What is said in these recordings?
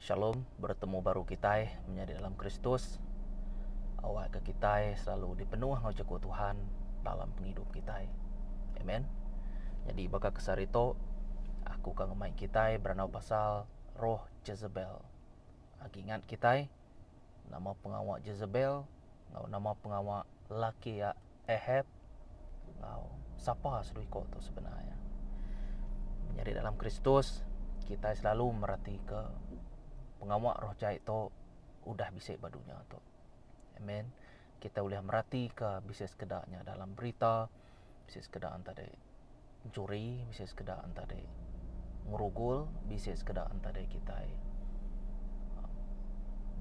Shalom, bertemu baru kita menjadi dalam Kristus. Awak ke kita selalu dipenuh ngau jago Tuhan dalam penghidup kita. Amen. Jadi baka kesar itu aku kang mai kita beranau pasal roh Jezebel. Agi ingat kita nama pengawak Jezebel, ngau nama pengawak laki ya Ahab, ngau siapa sedui tu sebenarnya. Menjadi dalam Kristus kita selalu merhati ke pengawak roh jahat itu udah bisa badunya tu. Amen. Kita boleh merhati ke bisa sekedarnya dalam berita, bisa sekedar antara curi, bisa sekedar antara ngurugul, bisa sekedar antara kita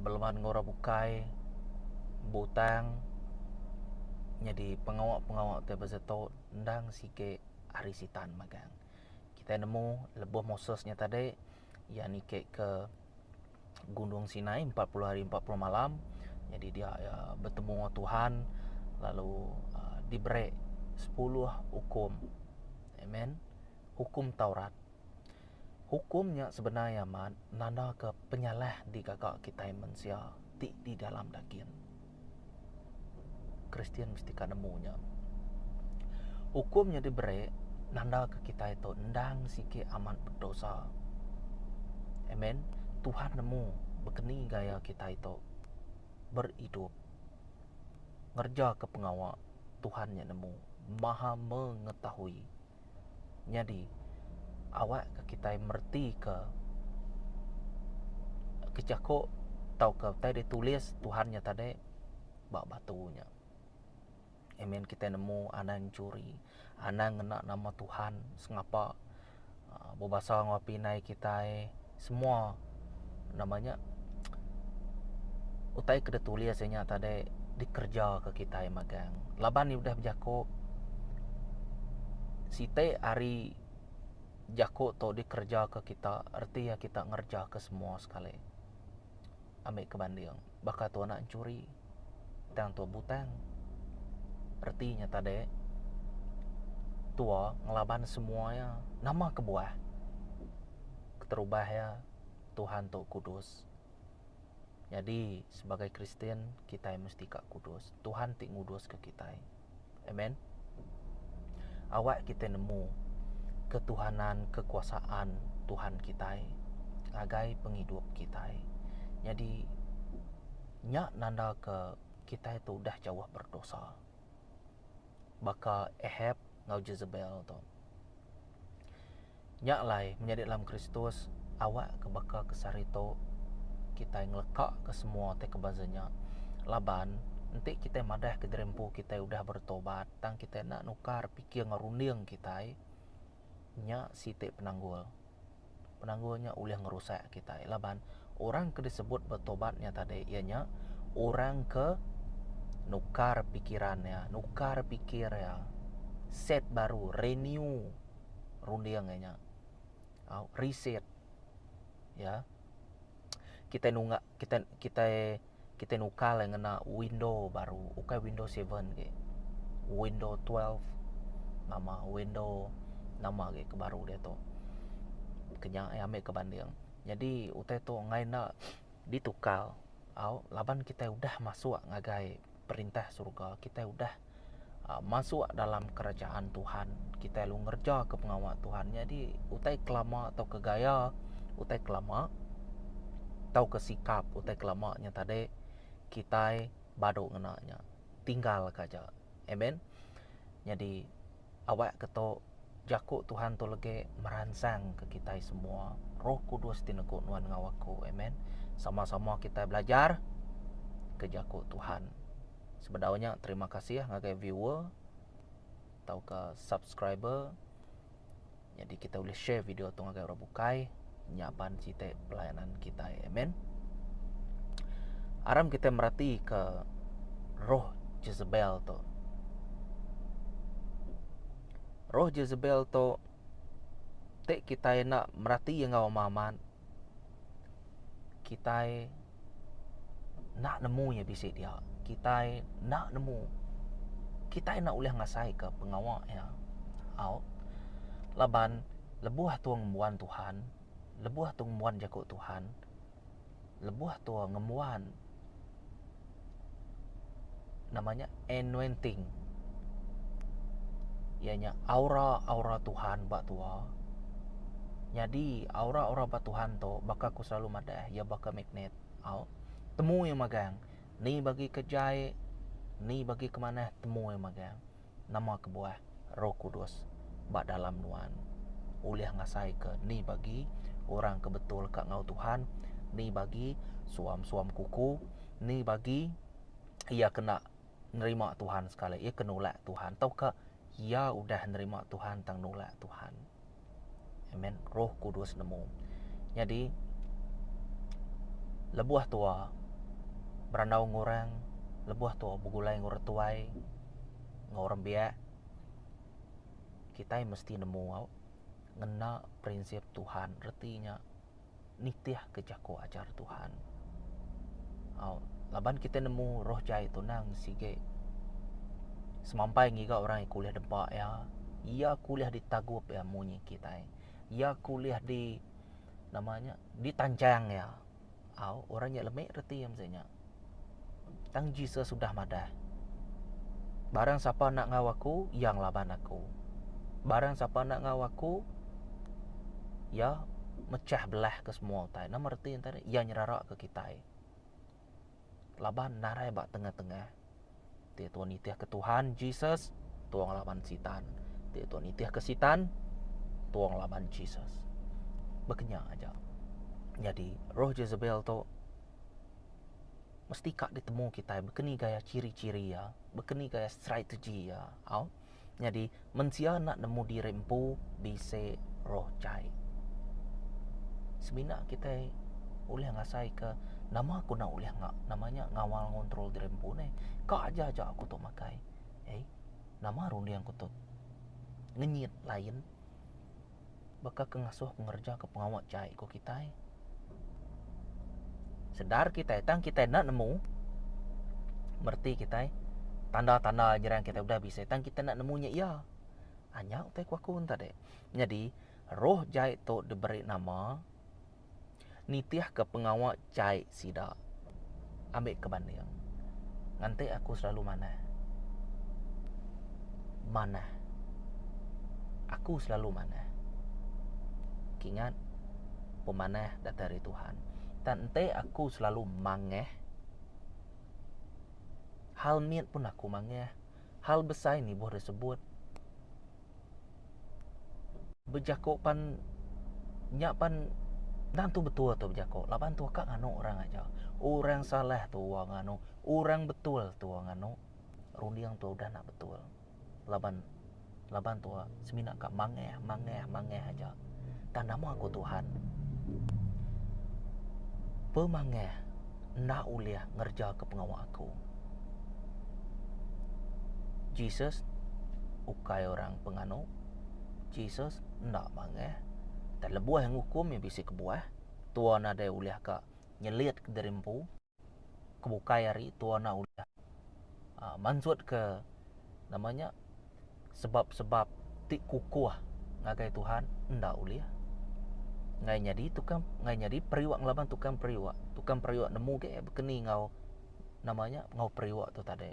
belum ngora bukai butang. Jadi pengawak tebezeto ndang sike arisitan magang. Kita nemu lebuh Mosesnya tadi yakni ke Gunung Sinai 40 hari 40 malam. Jadi dia bertemu dengan Tuhan, lalu diberi 10 hukum. Amen. Hukum Taurat. Hukumnya sebenarnya nanda ke penyalah di kakak kita manusia di dalam daging. Kristian mesti kan nemunya. Hukumnya diberi nanda ke kita itu ndang sike aman berdosa. Amen. Tuhan nemu begini gaya kita itu berhidup ngerja ke pengawak. Tuhannya nemu maha mengetahui. Jadi awak ke kita merti ke kecako tau ke tadi tulis Tuhannya tadi bak batunya. Amen. Kita nemu anak curi, anak ngena nama Tuhan sengapa bobasa ngapinai kita semua namanya utai kena tulisnya tadi dikerja ke kita magang. Laban ni udah berjako site hari jako to dikerja ke kita, arti ya kita ngerja ke semua sekali. Ambil kebanding bakal tu anak curi tang tu butang, artinya tadi tua ngelaban semuanya nama kebuah keterubah ya Tuhan tu kudus. Jadi sebagai Kristen kita mesti kak kudus. Tuhan tik ngudus ke kita. Amen. Awak kita nemu ketuhanan, kekuasaan Tuhan kita sebagai penghidup kita. Jadi nyak nanda ke kita itu udah jauh berdosa. Baka Ahab ngau Jezebel tu. Nyak lai menjadi dalam Kristus awak ke baka kesar itu kita ngelekak ke semua te kebazanya. Laban nanti kita madah ke derempu kita udah bertobat, tang kita nak nukar pikir ngerunding kita nya site penanggulnya ulih ngerusak kita. Laban orang ke disebut bertobatnya tadi ianya orang ke nukar pikirannya, nukar pikir ya, set baru, renew rundingnya, reset ya. Kita nunggak kita nukal yang ngena window baru, ukai window 7 ke window 12 nama window nama ke baru dia tu kenyang ambil ke banding. Jadi utai tu ngai nak ditukal laban kita udah masuk ngagai perintah surga, kita udah masuk dalam kerajaan Tuhan, kita lu ngerja ke pengawal Tuhan. Jadi utai kelama atau kegaya, utai kelama tau kesikap utai kelamaknya tadi kita badu ngenanya tinggal kaja. Amen. Jadi awak keto jaku Tuhan tu lagi merangsang ke kita semua. Roh Kudus tinekuk nuan ngawaku. Amen. Sama-sama kita belajar ke jaku Tuhan. Sebenarnya terima kasih ya ngagai viewer atau ke subscriber. Jadi kita boleh share video tu ngagai orang bukai nyapan cita pelayanan kita. Amen. Aram kita merhati ke roh Jezebel tu. Roh Jezebel tu tek kita nak merhati yang ngau maman. Kita nak nemu ya bisik dia. Kita nak nemu. Kita nak ulih ngasai ke pengawak ya. Laban lebuh tuang muan Tuhan, lebuh tuang muan jago Tuhan. lebuh tua ngemuan namanya anointing, ianya aura Tuhan bak tua. Jadi aura bak Tuhan to baka ku selalu madah ya baka magnet au temu yang magang ni bagi kejai ni bagi kemana temu yang magang nama kebuah Roh Kudus bak dalam nuan ulih ngasai ke ni bagi orang kebetul kak ngau Tuhan, ni bagi suam kuku, ni bagi ia kena nerima Tuhan sekali, ia kena nolak Tuhan, tau ke ia udah nerima Tuhan tang nolak Tuhan. Amen. Roh Kudus nemu. Jadi lebuah tua berandau ngorang, lebuah tua begulai ngortuai ngorang biak kita mesti nemu ngena prinsip Tuhan, artinya nitiah kejako ajar Tuhan. Laban kita nemu roh jai tu nang sige semampai ngiga orang yang kuliah dempak ya, ia kuliah di Tagup ya munyi kita, ia kuliah di namanya di Tanjang ya, orang yang lemik reti yang misalnya tang Jesus sudah madah. Barang siapa nak ngawaku yang laban aku, barang siapa nak ngawaku ya mecah belah ke semua tai. Nama reti yang tadi ia nyerarak ke kita. Laban narai bak tengah-tengah. Dia tuan nitiah ke Tuhan Jesus, tuang laban sitan. Dia tuan nitiah ke sitan, tuang laban Jesus. Berkenyang aja. Jadi roh Jezebel tu mesti kak ditemu kita, berkeni gaya ciri-ciri ya, berkeni gaya strategi ya. Jadi mensia nak nemu dirempu bisa roh jai. Sebenarnya kita oleh ngasai ke nama aku nak oleh namanya ngawal kontrol dirempu ni. Kak aja aku tu makai. Nama rundi yang kutu ngenyit lain. Baka kengasuh pengerja ke pengawat jai ko kita. Sedar kita tang kita nak nemu merti kita tanda-tanda ajaran kita udah bisa tang kita nak nemunya iya. Hanya utai ku tadi. Jadi roh jai tu diberi nama nitiah ke pengawat jai sida. Ambil kebanding. Nanti aku selalu mana. Aku selalu mana. Ingat pemanah dari Tuhan. Tante aku selalu mangeh. Hal miat pun aku mangeh. Hal besar ini boleh disebut. Bejakopan nyapan dan tu betul tu berjako. Laban tu kak ngano orang aja. Orang salah tu ngano. Orang betul tu ngano. Rundiang tu udah nak betul. Laban tu semina kak mangeh aja. Dan nama aku Tuhan. Pemangeh nak uliah ngerja ke pengawal aku. Jesus ukai orang pengano. Jesus nak mangeh. Dan lebuah yang hukum yang bisa kebuah. Tuan ada uliah kak nyelit ke derempu. Kebukai hari tuan nak uliah mansut ke namanya sebab-sebab tik kukuah ngagai Tuhan ndak uliah. Ngai nyadi tukang ngai nyadi periwak ngelaban tukang periwak nemu ke berkeni ngau namanya ngau periwak tu tadi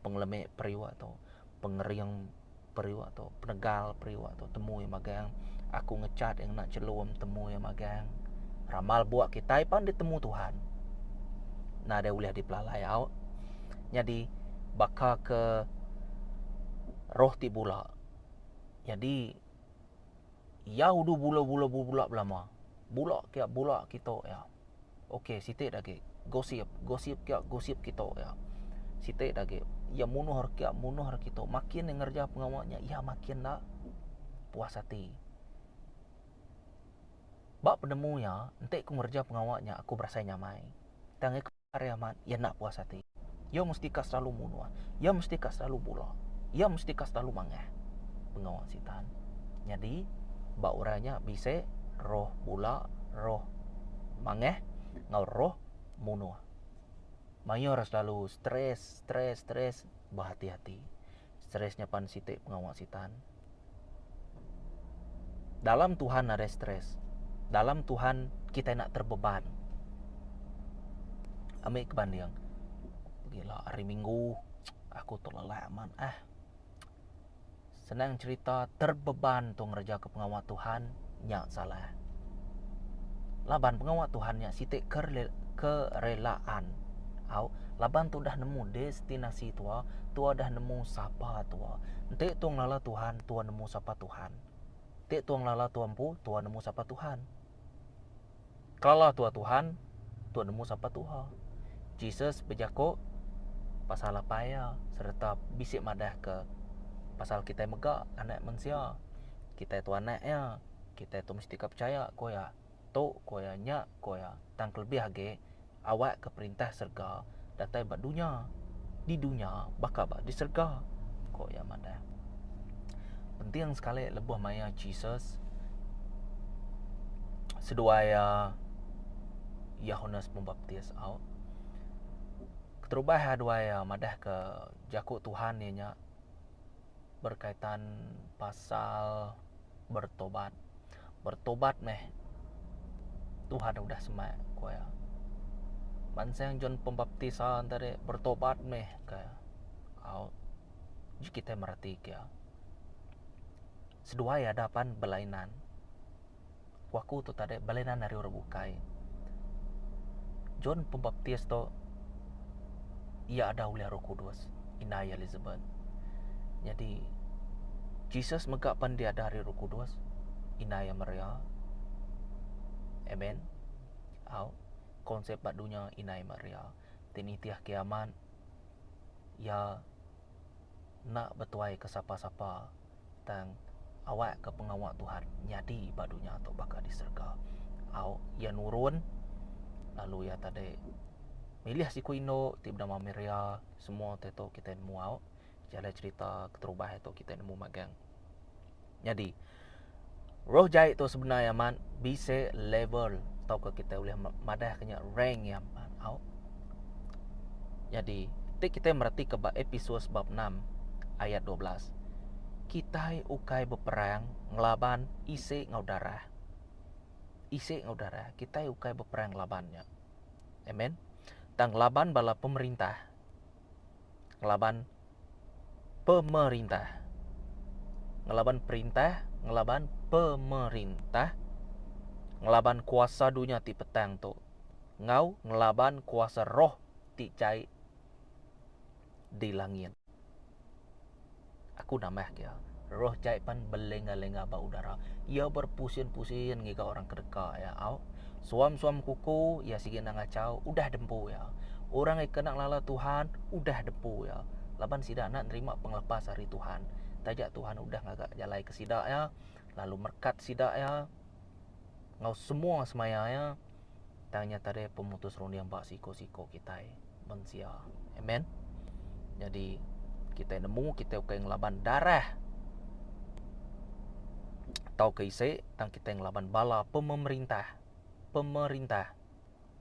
penglemek periwak tu pengeriang periwak tu penegal periwak tu temu yang magang aku ngecat yang nak celum temu yang magang ramal buat kita pan ditemu Tuhan nah ada uliah di pelalai au jadi baka ke roh ti bula jadi ya udu bula belama bula kita ya okey sitik lagi gosip kita ya sitik lagi ya munuh kita makin yang ngerja pengawalnya ya makin nak puas hati bak penemunya entek ku ngerja pengawalnya aku berasa nyamai tangi karyaman ya nak puas hati ya mesti kas selalu munuh ya mesti kas selalu bula ya mesti kas selalu mangah pengawal sitan jadi bak orangnya bisa roh bula roh mangeh ngau roh munuh mayor selalu stres berhati-hati stresnya pan sitik pengawal sitan dalam Tuhan ada stres dalam Tuhan kita nak terbeban ambil kebanding. Gila, hari Minggu aku terlelap man. Senang cerita terbeban tu ngerja ke pengawal Tuhan, nyak salah. Laban pengawal Tuhan nyak sitik kerelaan. Laban tu dah nemu destinasi tua dah nemu sapa tua. Entek tu nglala Tuhan, tua nemu sapa Tuhan. Entek tu nglala tuampu, tua nemu sapa Tuhan. Kalau tua Tuhan, tua nemu sapa Tuhan. Jesus berjako pasal apa ya, serta bisik madah ke pasal kita megak anak manusia. Kita itu anaknya, kita itu mesti percaya koya tu koya nyak koya tang lebih hage awak ke perintah serga datai ba dunia di dunia bakal ba di serga koya madah. Penting sekali lebuh maya Jesus seduaya Yohanes Pembaptis keterubah duaya madah ke jakuk Tuhan nya berkaitan pasal bertobat meh Tuhan udah semak koya bansang John Pembaptisan tadi bertobat meh kaya kita merhati kaya sedua ya dapan belainan waku tu tadi belainan dari orang bukai John Pembaptis tu ia ada oleh Roh Kudus inaya Elizabeth. Jadi Jesus megakpan dia dari Roh Kudus inaya Maria. Amen. Konsep badunya inaya Maria. Tinitiah kiaman ya nak betuai ke sapa-sapa tang awak ke pengawak Tuhan nyadi badunya atau bakal diserga. Ya nurun lalu ya tadi milih si kuino tiba nama Maria semua teto kita nemu jalan cerita keterubah itu kita nemu magang. Jadi roh jahit tu sebenarnya man bisa level tau ke kita boleh madah kena rank yang man Jadi kita merhati ke episode bab 6 ayat 12. Kita ukai berperang ngelaban isi ngaudara. Kita ukai berperang ngelabannya. Amen. Tang ngelaban bala pemerintah. Ngelaban pemerintah. Ngelaban perintah, ngelaban pemerintah. Ngelaban kuasa dunia ti petang tu. Ngelaban kuasa roh ti cai di langit. Aku namah kia. Roh cai pan belenga-lenga ba udara. Ia berpusing-pusing ngika orang kedeka ya. Suam-suam kuku ya sige nang ngacau udah dempu ya. Orang yang kena lala Tuhan udah dempu ya. Laban sida nak nerima penglepas hari Tuhan. Tajak Tuhan udah ngagak jalai ke sida ya. Lalu merkat sida ya. Ngau semua semaya ya. Tanya tadi pemutus rondiang bak siko-siko kita manusia. Amen. Jadi kita nemu kita ukai ngelaban darah. Tau ke isi tang kita ngelaban bala pemerintah.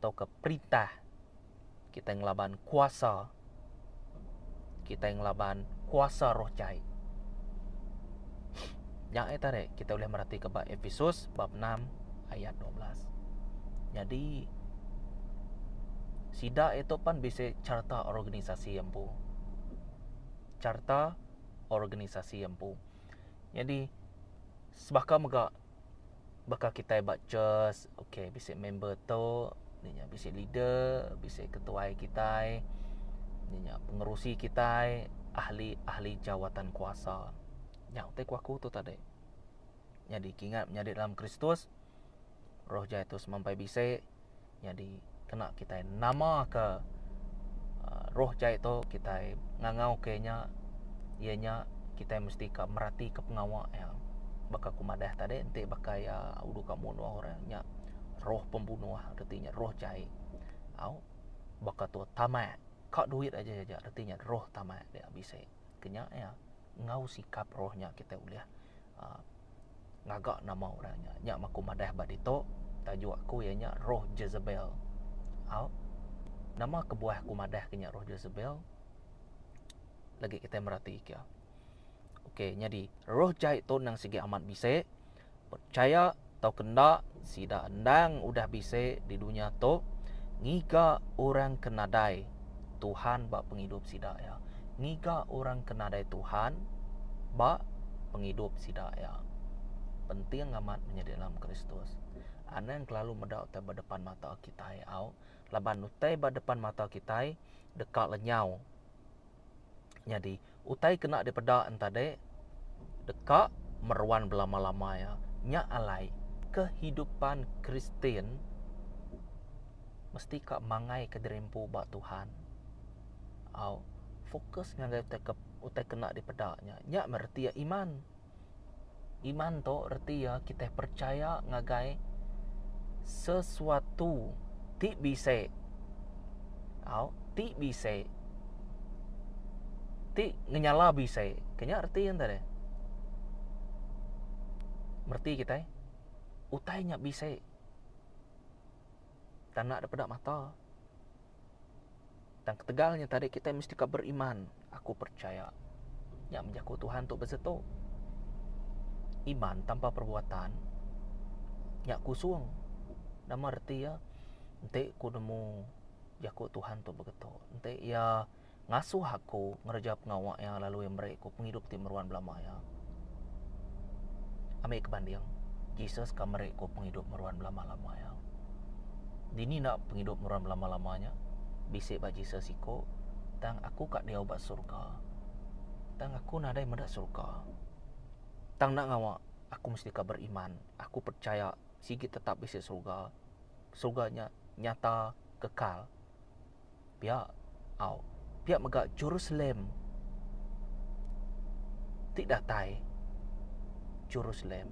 Tau ke perintah. Kita ngelaban kuasa. Kita ngelaban kuasa roh cai. Yang tadi kita boleh merhati ke bab Efesus bab 6 ayat 12. Jadi sida itu pan bisa carta organisasi yang pu. Carta organisasi yang pu. Jadi sebaka megak bakal kita baca okey bisa member tu ninya bisa leader, bisa ketua kita, ninya pengerusi kita, ahli jawatan kuasa. Yang aku tu tadi. Jadi ingat menjadi dalam Kristus roh jatuh semampai bisa. Jadi kena kita nama ke roh jatuh kita ngangau kenya ianya kita mesti ke merati ke pengawak yang bakal kumadah tadi ente bakal ya udu kamu no orangnya roh pembunuh artinya roh jai bakal tu tamak kak duit aja artinya roh tamak dia bisa kenya ya ngau sikap rohnya kita boleh ngagak nama orangnya nyak maku madah badito tajuk aku ianya roh Jezebel. Nama kebuah kumadah kenya roh Jezebel. Lagi kita merhati kia. Okey, jadi roh jahit tu nang segi amat bisa percaya atau kena sida endang udah bisa di dunia tu Ngiga orang kenadai Tuhan bak penghidup sida ya. Ngiga orang kenadai Tuhan bak penghidup sida ya. Penting amat menjadi dalam Kristus. Ana yang kelalu medak utai berdepan mata kita au. Laban utai berdepan mata kita dekat lenyau. Jadi utai kena dipedak entade dekat meruan belama-lama ya. Nya alai kehidupan Kristen mesti kak mangai kederimpu bak Tuhan. Au fokus ngagai utai kena dipedaknya. Nya merti ya iman. Iman to erti ya kita percaya ngagai sesuatu ti bisa. Au ti bisa. Ti ngenyala bisa. Kenya erti yang tadi. Merti kita utai nya bisa. Tak nak dapat mata. Dan ketegalnya tadi kita mesti beriman. Aku percaya. Nya menjaku Tuhan tu bersetu. Iman tanpa perbuatan nya kusung. Nama arti ya ente ku nemu jaku Tuhan tu begitu. Ente ya ngasuh aku ngerja pengawak yang lalu yang mereka penghidup ti meruan belama ya. Ame kebanding Jesus ka mereka penghidup meruan belama-lama ya. Dini nak penghidup meruan belama-lamanya bisik ba Jesus iko tang aku kak dia obat surga. Tang aku nadai medak surga. Tang nak ngawak, aku mesti beriman. Aku percaya sigi tetap bisa surga. Surganya nyata kekal. Pihak megak Jerusalem. Tidak datai Jerusalem.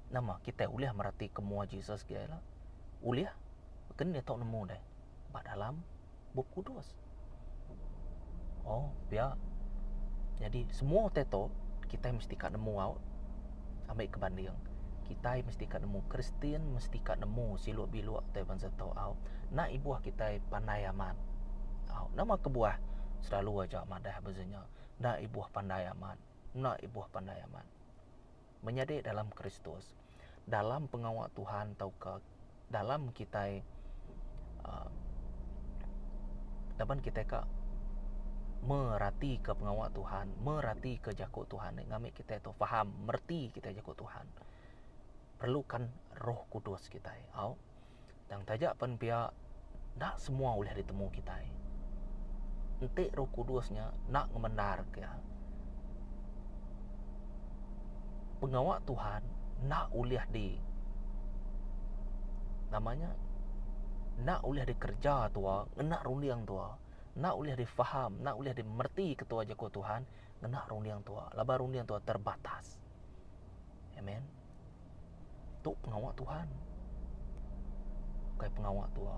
Nama kita uliah merati kemua Jesus dia lah. Uliah kan dia tak nemu deh. Bak dalam Bab Kudus. Oh, pihak. Jadi semua teto kita mesti kat nemu out. Ambil kebanding. Kita mesti kat nemu Kristen, mesti kat nemu siluk biluk te bangsa tau out. Nak ibuah kita pandai amat. Out. Nama kebuah selalu aja madah bezanya. Nak ibuah pandai amat. Nak ibuah pandai amat. Menjadi dalam Kristus. Dalam pengawal Tuhan taukah dalam kita dapat kita kak merati ke pengawal Tuhan, merati ke jakut Tuhan. Ngambil kita itu faham, merti kita jakut Tuhan. Perlukan Roh Kudus kita. Dan tajak pun pihak nak semua boleh ditemu kita. Nanti Roh Kudusnya nak ngemenar ke pengawal Tuhan nak uliah di namanya nak uliah di kerja tua, nak rundiang tua. Nak uliah difaham, nak uliah dimengerti ketua jago Tuhan, nak rundiang tua. Laba rundiang tua terbatas. Amen. Tu pengawal Tuhan. Kayak pengawal tua.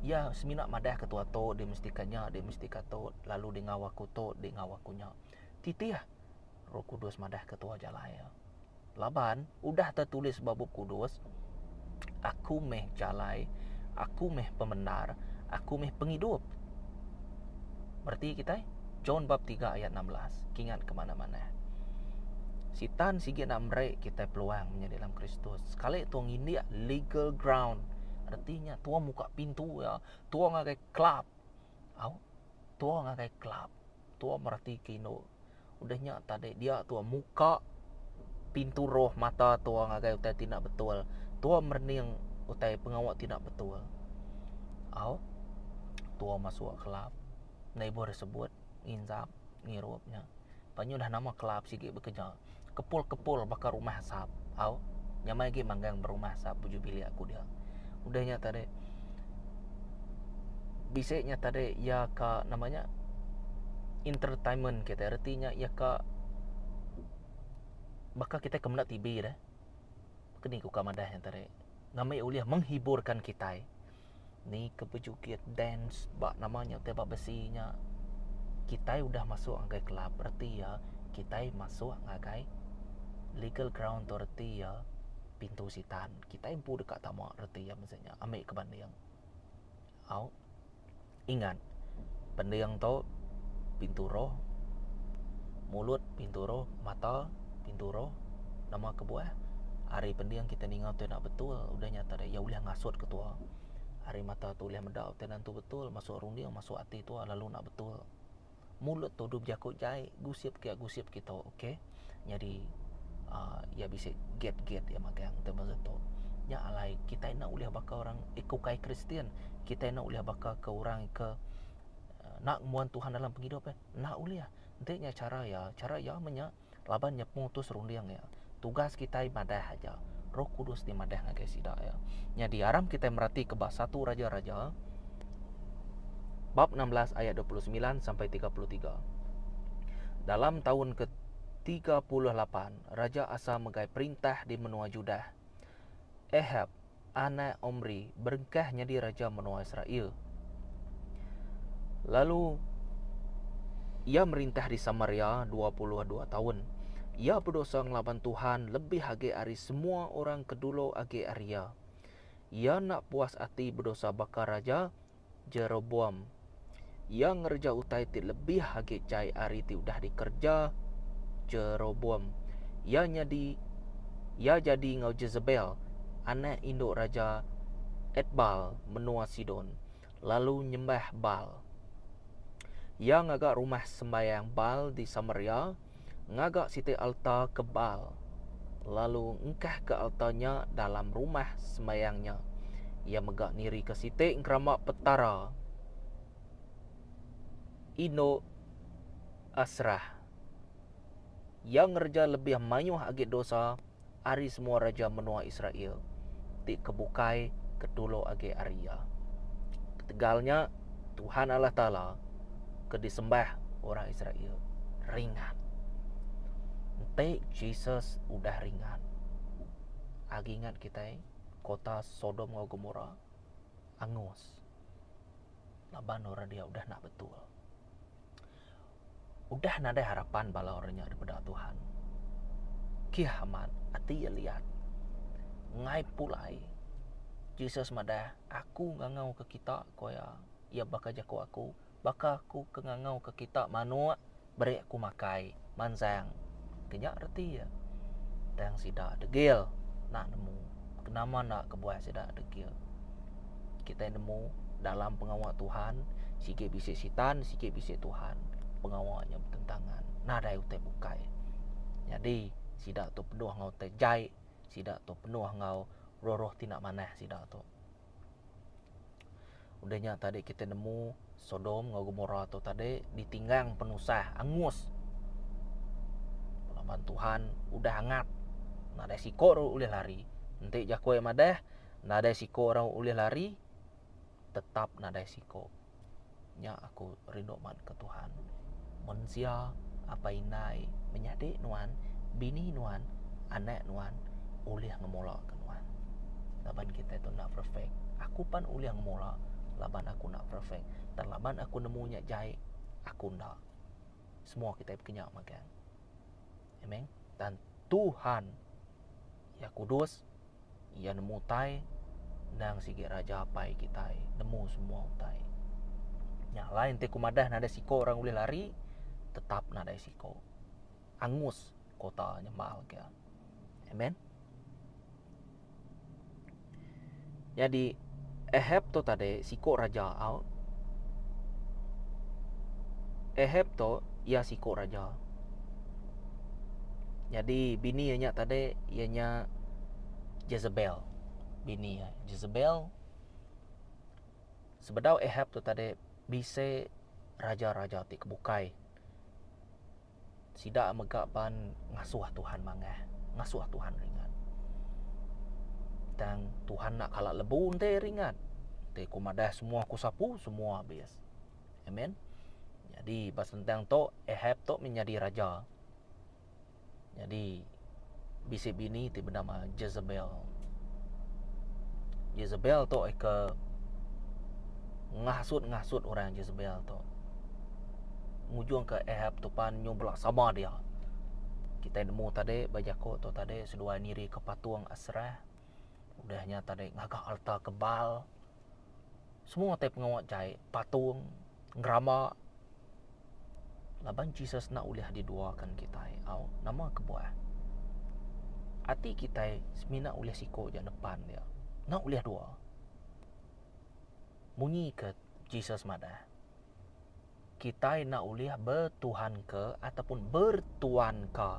Ya, seminak madah ketua tu, dia mestikannya, dia mesti kata lalu dia ngawaku tu, dia ngawakunya. Titih Roh Kudus madah ketua jalaya. Laban, udah tertulis bab Kudus, aku meh jalai, aku meh pembenar, aku meh penghidup. Berarti kita John bab 3 ayat 16. Kingat kemana-mana. Sitan sige nak merek kita peluang menjadi dalam Kristus. Sekali tuang India legal ground. Artinya tuang muka pintu ya. Tuang ngagai klub. Tuang ngagai klub. Tuang merati kino. Udahnya tadi dia tuang muka pintu roh mata tuang ngagai utai tidak betul. Tuang merning utai pengawak tidak betul. Tuang masuk klub. Neighbor sebut inzap ngirupnya. Panyo dah nama kelab sikit bekerja. Kepul-kepul bakar rumah sap. Nyamai lagi manggang berumah sap buju bilik aku dia. Udahnya tadi bisiknya tadi ya ka namanya entertainment kita. Artinya ya ka bakal kita kemendak TV dah. Kini ku kamadah yang tadi. Ngamai uliah menghiburkan kita. Ni kepejukit dance bak namanya tebak besinya. Kita udah masuk ngagai kelab. Berarti ya kita masuk ngagai legal ground. Berarti ya pintu sitan. Kita impu dekat tamak. Berarti ya maksudnya ambil kebanding. Ingat pendiang tu pintu roh, mulut pintu roh, mata pintu roh. Nama kebuah hari pendiang kita ningal tu nak betul. Udah nyata dah. Ya ulah ngasut ketua. Hari mata tu ulih medau tenan tu betul, masuk rundiang, masuk hati tu lalu nak betul. Mulut tu duk jakut jai, gusip kita, okey. Jadi ya bisa get ya magang tema tu. Ya alai kita nak ulih baka orang ikukai Kristian, kita nak ulih baka ke orang ke nak muan Tuhan dalam penghidup nak ulih. Entenya cara ya menya laban putus rundiang ya. Tugas kita madah aja. Roh Kudus di madah ngagai sida ya. Nya diaram kita merhati ke bab 1 Raja-Raja bab 16 ayat 29 sampai 33. Dalam tahun ke-38 Raja Asa megai perintah di menua Judah. Ahab anak Omri berengkah jadi raja menua Israel. Lalu ia merintah di Samaria 22 tahun. Ia berdosa ngelawan Tuhan lebih age ari semua orang kedulu age Aria. Ia nak puas hati berdosa bakar raja Jeroboam. Ia ngerja utai ti lebih age cai ari ti udah dikerja Jeroboam. Ia jadi ngau Jezebel, anak induk raja Etbal menua Sidon, lalu nyembah Baal. Ia ngagak rumah sembayang Baal di Samaria, ngagak siti altar ke Baal, lalu engkah ke altarnya dalam rumah sembayangnya. Ia megak niri ke siti ngeramak petara Ino Asrah. Ia ngerja lebih mayuh agi dosa ari semua raja menua Israel, ti kebukai kedulu agi Aria. Ketegalnya Tuhan Allah Ta'ala ke disembah orang Israel ringan. Ente Jesus udah ringan. Agi ingat kita kota Sodom dan Gomora angus. Laban orang dia udah nak betul. Udah nada harapan bala orangnya daripada Tuhan. Kiamat hati ya lihat. Ngai pulai. Jesus madah aku ngangau ke kita koya ia baka jako aku. Baka aku ke ngangau ke kita manua beri aku makai manzang. Kenyak arti ya. Dan sida degil nak nemu. Kenapa nak kebuah sida degil. Kita nemu dalam pengawal Tuhan, sikit bisik sitan, sikit bisik Tuhan. Pengawalnya bertentangan. Nada utai bukai. Jadi sida tu penuh ngau tejai, sida tu penuh ngau roh-roh tidak manah sida tu. Udahnya tadi kita nemu Sodom ngau Gomora tu tadi ditinggang penusah angus. Lawan Tuhan udah hangat. Nada siko ro ulih lari. Nanti jakoi madah, nada siko ro ulih lari, tetap nada siko. Nya aku rindu man ke Tuhan. Manusia apa inai menyadik nuan, bini nuan, anak nuan, ulih ngemolak ke nuan. Laban kita itu nak perfect. Aku pan ulih ngemolak, laban aku nak perfect. Dan laban aku nemunya jai, aku ndak. Semua kita kenyak makan. Amen. Dan Tuhan ya kudus, ia nemu tai, nang sige raja apai kita nemu semua utai. Yang lain te kumadah nada siko orang ulih lari, tetap nada siko. Angus kota nyembal ke. Amen. Jadi Ahab tu tadi siko raja out. Ahab tu ia siko raja. Jadi bini ianya tadi ianya Jezebel. Bini ya Jezebel. Sebedau Ahab tu tadi bisa raja-raja ti kebukai. Sida megak ban ngasuh Tuhan mangah, ngasuh Tuhan ringan. Dan Tuhan nak kalak lebu ente ringan. Te kumadah semua aku sapu semua habis. Amen. Jadi pas tentang tu Ahab tu menjadi raja. Jadi bisi bini ti bernama Jezebel. Jezebel tu ke ngasut orang Jezebel tu. Ngujung ke Ahab tu pan nyoblah sama dia. Kita nemu tadi bajako tu tadi sedua niri ke patung Asrah. Udahnya tadi ngagak altar kebal. Semua tadi pengawat jai patung ngerama. Laban Jesus nak ulih diduakan kita. Au nama kebuah. Hati kita semina ulih siko je depan dia. Nak ulih dua. munyi ke Jesus madah. Kita nak uliah bertuhan ke ataupun bertuan ke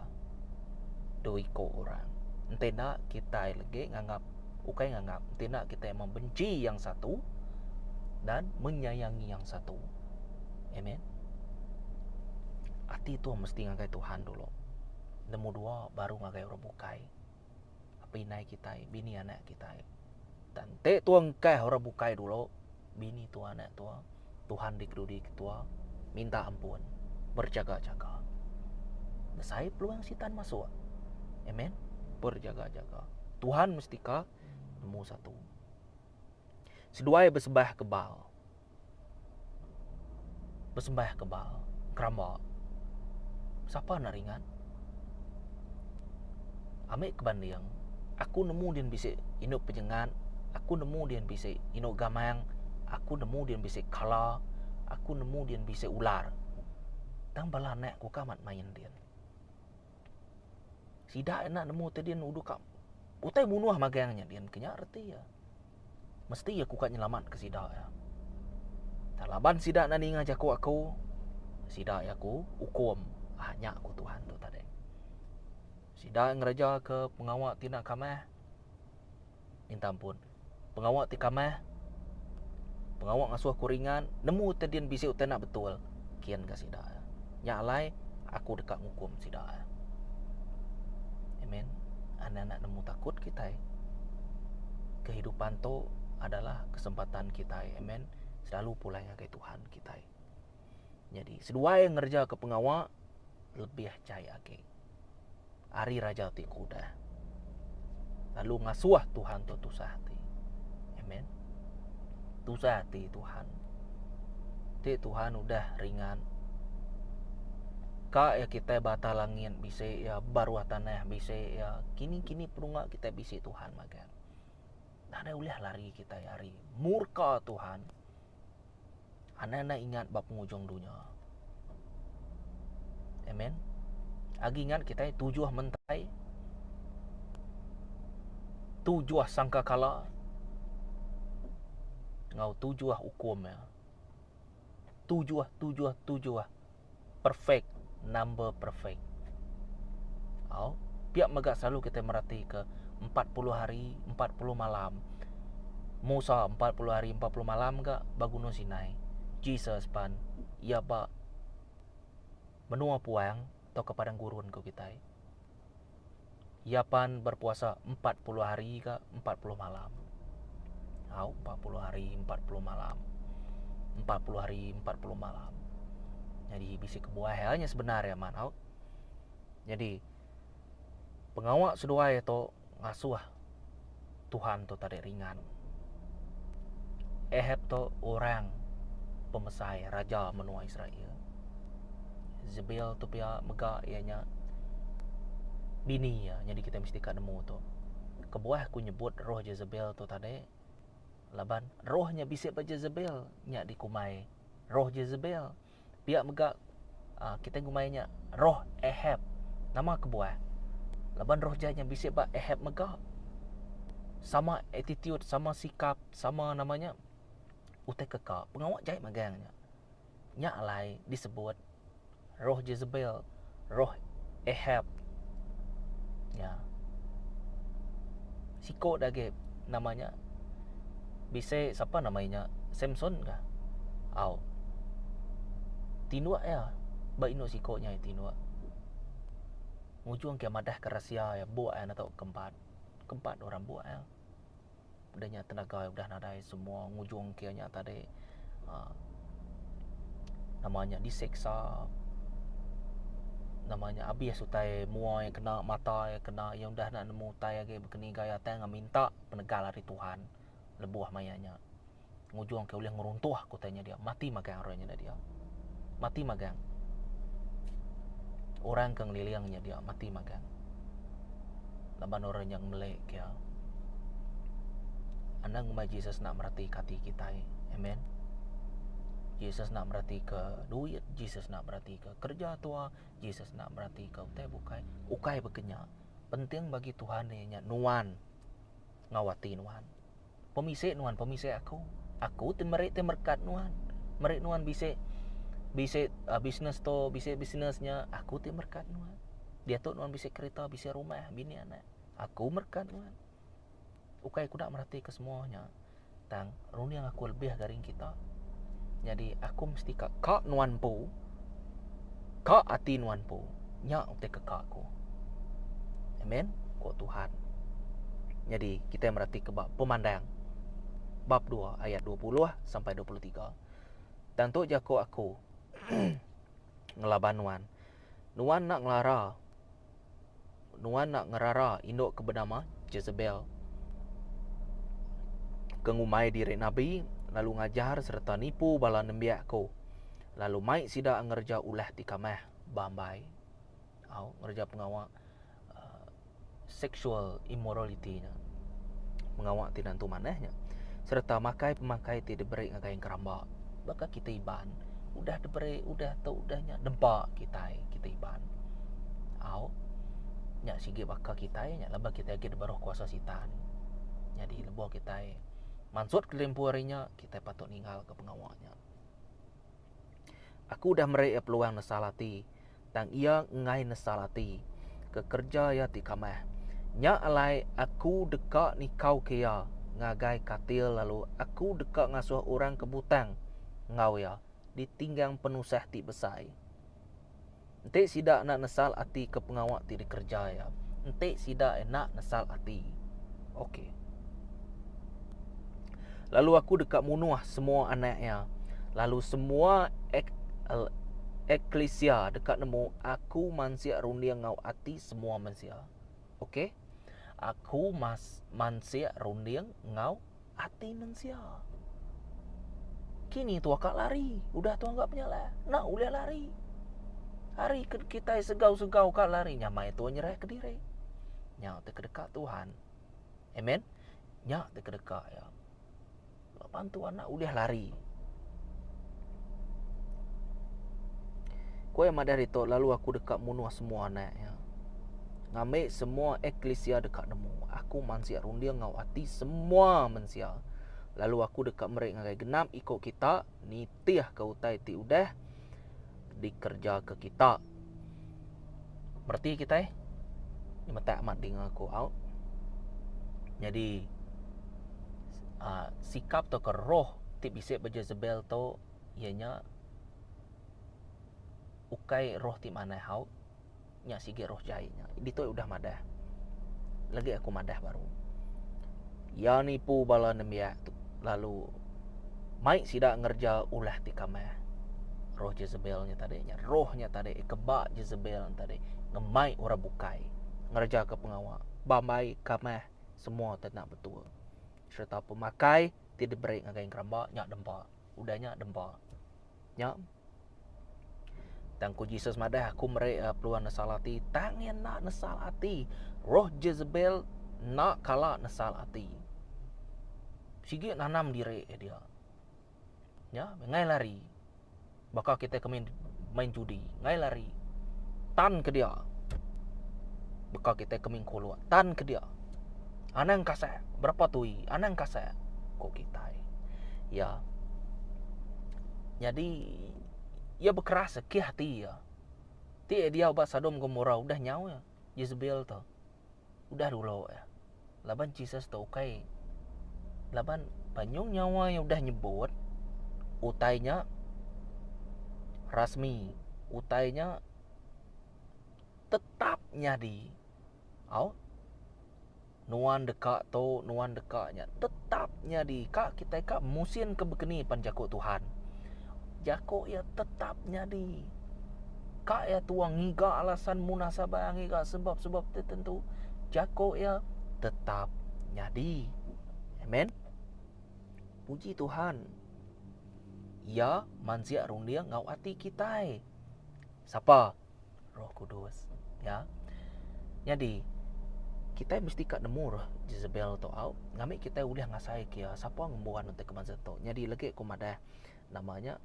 doi ko orang. Ente nak kita lagi nganggap ukai nganggap ente nak kita membenci yang satu dan menyayangi yang satu. Amen. Hati itu mesti ngagai Tuhan dulu. Nombor dua baru ngagai orang bukai. Apa inai kita, bini anak kita. Dan te tuang kai orang bukai dulu. Bini tua anak tua, Tuhan dikerudi ketua, minta ampun, berjaga-jaga. Saya peluang setan masuk. Amen. Berjaga-jaga. Tuhan mestika nemu satu. Sedua bersembah kebal. Bersembah kebal. Keramba. Siapa nak ringan? Ambil kebanding. Aku nemu dia bisik inuk penjengat. Aku nemu dia bisik inuk gamang. Aku nemu dia bisik kala. Aku nemu dia bisik ular. Tang bala nak ku kamat main dia. Sidak nak nemu tadi dia uduk kam. Utai bunuh magangnya dia kenya reti ya. Mesti aku kat nyelamat ke sidak ya. Talaban sidak nani ngajak aku. Sidak aku hukum hanya aku Tuhan tu tadi. Sidak ngeraja ke pengawal tindak kamah. Minta ampun. Pengawal ti kamah. Pengawal ngasuh kuringan, nemu tadian bisik utai nak betul. Kian ke sidak. Nyalai aku dekat hukum sidak. Amen. Anak-anak nemu takut kita. Kehidupan tu adalah kesempatan kita. Amen. Selalu pula ngagai Tuhan kita. Jadi, sedua yang ngerja ke pengawal lebih jaya ke. Ari raja ti kuda. Lalu ngasuh Tuhan tu tusah hati. Amen. Tusah hati Tuhan. Ti Tuhan udah ringan. Ka ya kita batal langit bisa ya baru tanah bisa ya kini perunga kita bisa Tuhan magang. Ada ulah lari kita hari murka Tuhan. Anak-anak ingat bab pengujung dunia. Amen. Agi ingat kita tujuh mentai. Tujuh sangka kala. Ngau tujuh hukum ya. Tujuh. Perfect. Number perfect. Pihak megak selalu kita merhati ke 40 hari, 40 malam. Musa 40 hari, 40 malam ke Gunung Sinai. Jesus pan ia ba menua puang atau ke padang gurun ke kita. Ia pan berpuasa 40 hari ke 40 malam. 40 hari, 40 malam. 40 hari, 40 malam. Jadi bisi kebuahannya sebenarnya man. Jadi pengawal sedua itu ngasuh Tuhan tu tadi ringan. Ehab tu orang pemesai raja menua Israel. Jezebel tu pia megak ianya bini ya. Jadi kita mesti kat nemu tu. Kebuah aku nyebut roh Jezebel tu tadi. Laban rohnya bisik pada Jezebel nyak dikumai. Roh Jezebel pihak megak kita ngumainya roh Ehab. Nama kebuah. Laban roh jahnya bisik pada Ehab megak. Sama attitude, sama sikap, sama namanya utai kekak. Pengawak jahit magangnya. Nyak alai disebut roh Jezebel, roh Ehab. Ya. Siko dage namanya. Bisa siapa namanya? Samson kah? Tinua ya. Ba ino sikonya tinua. Ngujung ke madah ke rahsia ya buat atau keempat. Keempat orang buat ya. Udahnya tenaga udah nadai semua ngujung ke nya tadi namanya diseksa. Namanya habis utai muai kena mata kena yang dah nak nemu tai lagi berkeni gaya tai minta penegal dari Tuhan. Lebuah mayanya. Ngujung ke boleh ngeruntuh aku tanya dia. Mati magang orangnya dia. Mati magang. Orang kang liliangnya dia mati magang. Laban orang yang melek ya. Anda ngumai Jesus nak merhati hati kita. Amen. Jesus nak merhati ke duit, Jesus nak merhati ke kerja tua, Jesus nak merhati ke utai bukai. Ukai berkenyak. Penting bagi Tuhan ni nuan ngawati nuan. Pemisik nuan, pemisik aku. Aku merik merkat nuan. Merik nuan bisik bisnes to, bisnesnya aku merkat nuan. Dia tu nuan bisik kereta, bisik rumah, bini anak. Aku merkat nuan. Ukai aku tak merhati ke semuanya. Tang runi yang aku lebih garing kita. Jadi aku mesti kak nuan po. Kak ati nuan po. Nya utek ke kak aku. Amen. Ko Tuhan. Jadi kita merhati ke bab pemandang. Bab 2 ayat 20 sampai 23. Tentu jako aku ngelaban nuan. Nuan nak ngelara. Nuan nak ngerara induk ke bernama Jezebel. Kengumai diri Nabi, lalu ngajar serta nipu bala nembiak ko. Lalu mai sida ngerja ulah ti kamah bambai. Au ngerja pengawak sexual immorality nya. Mengawak ti nantu manehnya. Serta makai pemakai ti diberi ngagai keramba. Baka kita iban. Udah diberi, udah tau udahnya dempak kita iban. Au nya sige baka kita nya laba kita ge baroh kuasa sitan. Jadi lebo kita mansut kelimpu harinya kita patut ninggal ke pengawaknya. Aku dah merai peluang nesalati tang ia ngai nesalati ke kerja ya ti kamah. Nya alai aku dekak ni kau kia ngagai katil lalu aku dekak ngasuh orang kebutang ngau ya ditinggang penusah ti besai. Ente sida nak nesal ati ke pengawak ti dikerja ya. Ente sida nak nesal ati. Okey. Lalu aku dekat munuh semua anaknya. Lalu semua eklesia dekat nemu aku mansia rundiang ngau ati semua mansia. Okey? Aku mansia rundiang ngau ati mansia. Kini tu akak lari. Udah tu anggap penyalah. Nak ulah lari. Hari kita segau-segau kak lari. Nyamai tu nyerah ke diri. Nyak terkedekat Tuhan. Amen? Nyak terkedekat ya. Lepas tu anak udah lari. Kau yang madari tu lalu aku dekat munuh semua anak ya. Ngambil semua eklesia dekat nemu. Aku mansia rundiang ngau ati semua mansia. Lalu aku dekat mereka ngagai genap ikut kita nitiah ke utai ti udah dikerja ke kita. Berarti kita ni mata amat dengan aku out. Jadi sikap tu ke roh ti bisik Jezebel tu ianya ukai roh ti mana hau nya sige roh jainya. Di tu udah madah. Lagi aku madah baru. Ya nipu bala nembiak tu. Lalu mai sida ngerja ulah ti kamah. Roh Jezebelnya tadi nya rohnya tadi kebak Jezebel tadi ngemai ora bukai. Ngerja ke pengawak. Bambai kamah semua tak betul. Serta pemakai tidak beri ngagai keramba nyak dempa. Udahnya dempa. Nyak tangku Jesus madah aku merai peluang nesalati tangan nak nesalati. Roh Jezebel nak kalah nesalati. Sige nanam diri dia. Ya, ngai lari. Bakal kita kemin main judi, ngai lari. Tan ke dia. Bakal kita kemin keluar, tan ke dia. Anang kasa, berapa tui? Anang kasa. Kok kita. Ya. Jadi ia berkeras ke hati ya. Ti dia obat Sodom Gomora udah nyawa ya. Jezebel tu. Udah dulu ya. Laban Jesus tu okay. Laban banyung nyawa yang udah nyebut utainya rasmi, utainya tetap nyadi. Au nuan dekaknya tetap nyadi. Kak kita kak musim kebekeni panjako Tuhan. Jako ya tetap nyadi. Kak ya tuang ngiga alasan munasabah ngiga sebab-sebab tertentu. Jako ya tetap nyadi. Amen. Puji Tuhan. Ya mansia rundiang ngau ati kita. Siapa? Roh Kudus. Ya. Jadi kita mesti kat nemu roh Jezebel tu au. Ngamik kita udah ngasai kia siapa ngembuan untuk kemansa tu. Jadi lagi aku madah namanya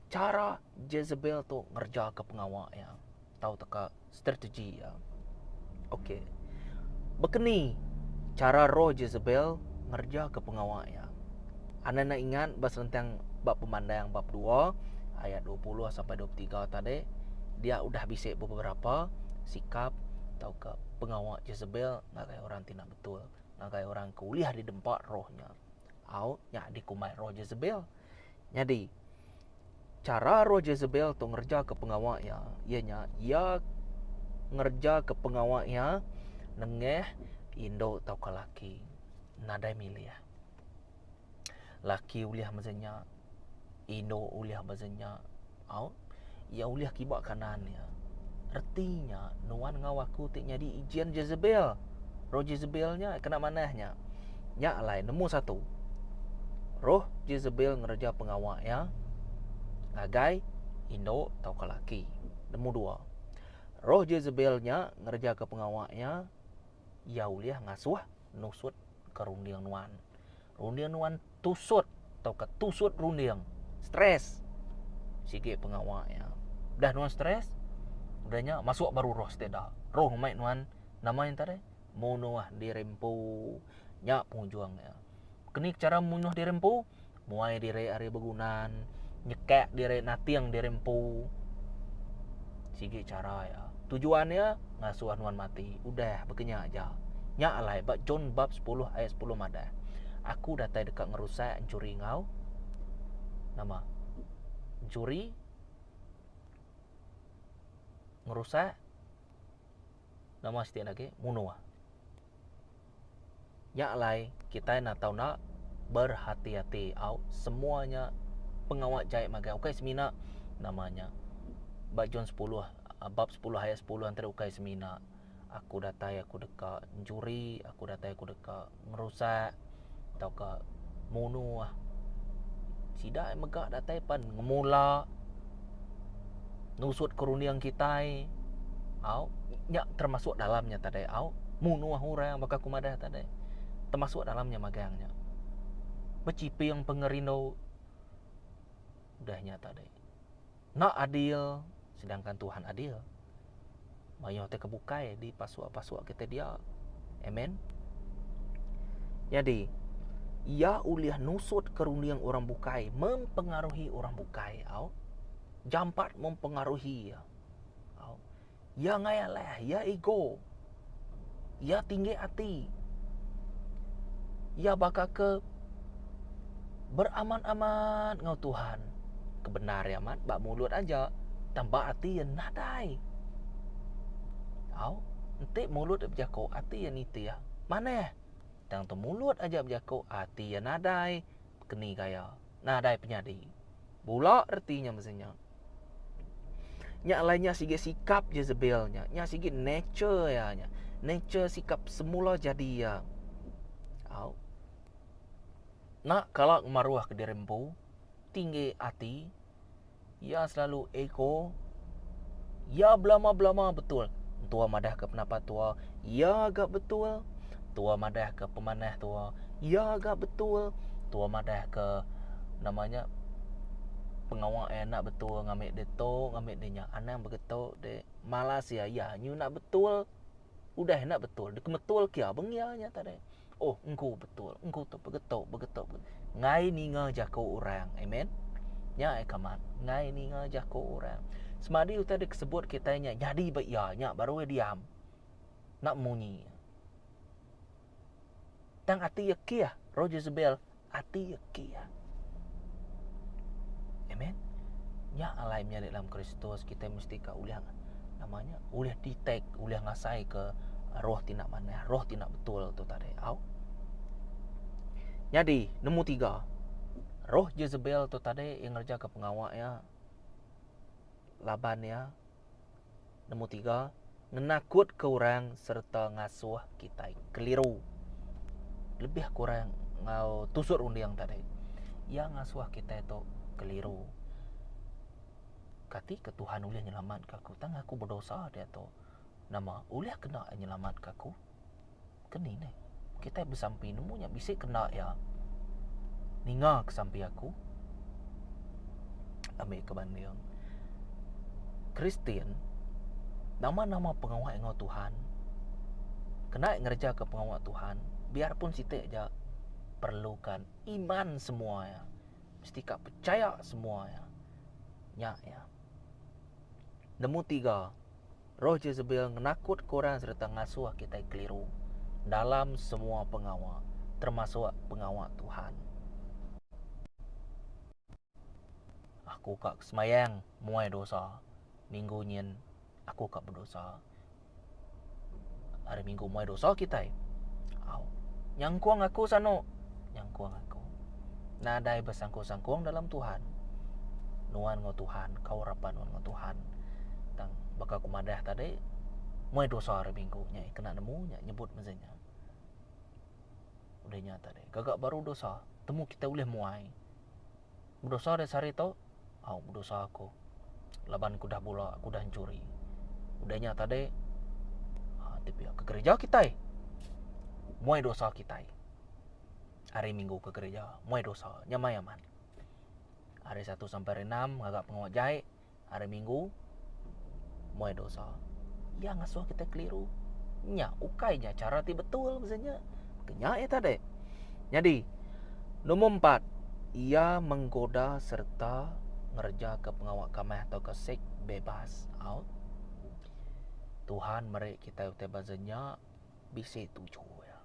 cara Jezebel tu ngerja ke pengawak ya. Tahu teka strategi ya. Okey. Bekeni cara roh Jezebel ngerja ke pengawak ya. Anda nak ingat tentang bab pemandang bab 2 ayat 20 sampai 23 tadi, dia udah bisik beberapa sikap atau ke pengawal Jezebel ngagai orang tidak betul, ngagai orang kuliah di dempak rohnya. Au nya dikumai roh Jezebel. Jadi cara roh Jezebel tu ngerja ke pengawalnya, ianya ia ngerja ke pengawalnya nengeh Indo tau ke laki nadai milih laki uliah mazanya Indo uliah mazanya au ia uliah kibak kanannya. Artinya nuan ngawaku tik jadi ijian Jezebel. Roh Jezebelnya kena manahnya. Nya lain nemu satu. Roh Jezebel ngerja pengawalnya ngagai Indo tau ke laki. Nemu dua. Roh Jezebelnya ngerja ke pengawalnya ia uliah ngasuh nusut ke rundiang nuan. Rundiang nuan tusut atau ke tusut rundiang. Stres. Sige pengawalnya. Dah nuan stres, udahnya masuk baru roh steda. Roh mai nuan namanya tadi munuh dirempu nya penjuangnya. Kenik cara munuh dirempu, muai dire are begunan, nyekek dire natiang dirempu. Sige cara ya. Tujuannya ngasuh nuan mati. Udah begenya aja. Nya alai bab John bab 10 ayat 10 madah. Aku datai dekat ngerusak curi ngau. Nama curi ngerusak nama setiap lagi munuh. Ya alai kita nak tahu nak berhati-hati au semuanya pengawal jahit magai ukai semina namanya bab John 10 bab 10 ayat 10 antara ukai semina. Aku datai aku dekat curi, aku datai aku dekat ngerusak atau ke munuh. Sida megak datai pan ngemula nusut keruniang kita au nya termasuk dalamnya tadi au munuh orang bakal kumadah tadi termasuk dalamnya magangnya becipi yang pengerindo udahnya tadi nak adil sedangkan Tuhan adil mayo teh kebukai di pasua-pasua kita dia amen. Jadi ia uliah nusut keruniang orang bukai mempengaruhi orang bukai au jampat mempengaruhi ya. Ya ngayalah, ya ego. Ya tinggi hati. Ya bakal ke beraman-aman ngau Tuhan. Kebenar ya mat, bak mulut aja. Tambah hati yang nadai. Au, nanti mulut berjako hati yang itu ya. Mana? Tang tu mulut aja berjako hati yang nadai. Keni kaya. Nadai penyadi. Bula artinya mestinya. Nya lainnya sige sikap Jezebelnya, nya sige nature ya nya. Nature sikap semula jadi ya. Au. Nak kalau maruah ke dirempu, tinggi hati, ya selalu ego, ya blama-blama betul. Tua madah ke pendapat tua, ya agak betul. Tua madah ke pemanah tua, ya agak betul. Tua madah ke namanya pengawal enak betul ngambil deto ngambil dia anak begitu de malas ya nyu nak betul udah enak betul de kemetul kia bengianya tadi oh engkau betul engkau tu begitu ngai ni ngajako orang amen nya kaman ngai ni ngajako orang semadi tadi disebut kitanya jadi baik ya nya baru diam nak munyi tang ati kia roh Jezebel ati kia amen. Ya alaimnya dalam Kristus kita mesti ka uliah namanya uliah detect uliah ngasai ke roh tidak mana roh tidak betul tu tadi au. Jadi nemu 3 roh Jezebel tu tadi yang ngerja ke pengawalnya labannya nemu 3 ngenakut ke orang serta ngasuh kita keliru lebih kurang ngau tusuk undiang tadi yang ngasuh kita itu keliru. Kati ke Tuhan uliah nyelamat kaku. Tang aku berdosa dia tu. Nama uliah kena nyelamat kaku. Keni ni. Kita bersampi nemunya bisik kena ya. Ninga kesampi aku. Ambil kebanding. Kristian nama-nama pengawal engau Tuhan. Kena ngerja ke pengawal Tuhan. Biarpun sitik aja perlukan iman semua ya. Mesti kak percaya semua ya. Ya. Nombor 3, roh Jezebel menakut korang serta ngasuh kita keliru dalam semua pengawal, termasuk pengawal Tuhan. Aku kak semayang muai dosa, minggu nyen aku kak berdosa. Hari minggu muai dosa kita. Nyangkuang aku sano, nyangkuang aku. Nadai bersangkung-sangkung dalam Tuhan. Nuan ngo Tuhan, kau rapan nuan ngo Tuhan. Tang bakal kumadah tadi muai dosa hari minggu nya kena nemu nya nyebut mezanya. Udahnya tadi gagak baru dosa, temu kita boleh muai. Berdosa dari sehari tu, berdosa aku. Laban aku dah bola, aku dah hancuri. Udahnya tadi tapi ke gereja kita muai dosa kita. Hari minggu ke gereja muai dosa nyaman. Hari 1 sampai 6 agak pengawat jahit. Hari minggu muai dosa. Ya ngasuh kita keliru. Nya ukainya cara ti betul maksudnya. Kenyak tadi. Jadi nombor 4, ia menggoda serta ngerja ke pengawak kamah atau ke seks bebas. Tuhan merek kita utai bazanya bisa tuju ya.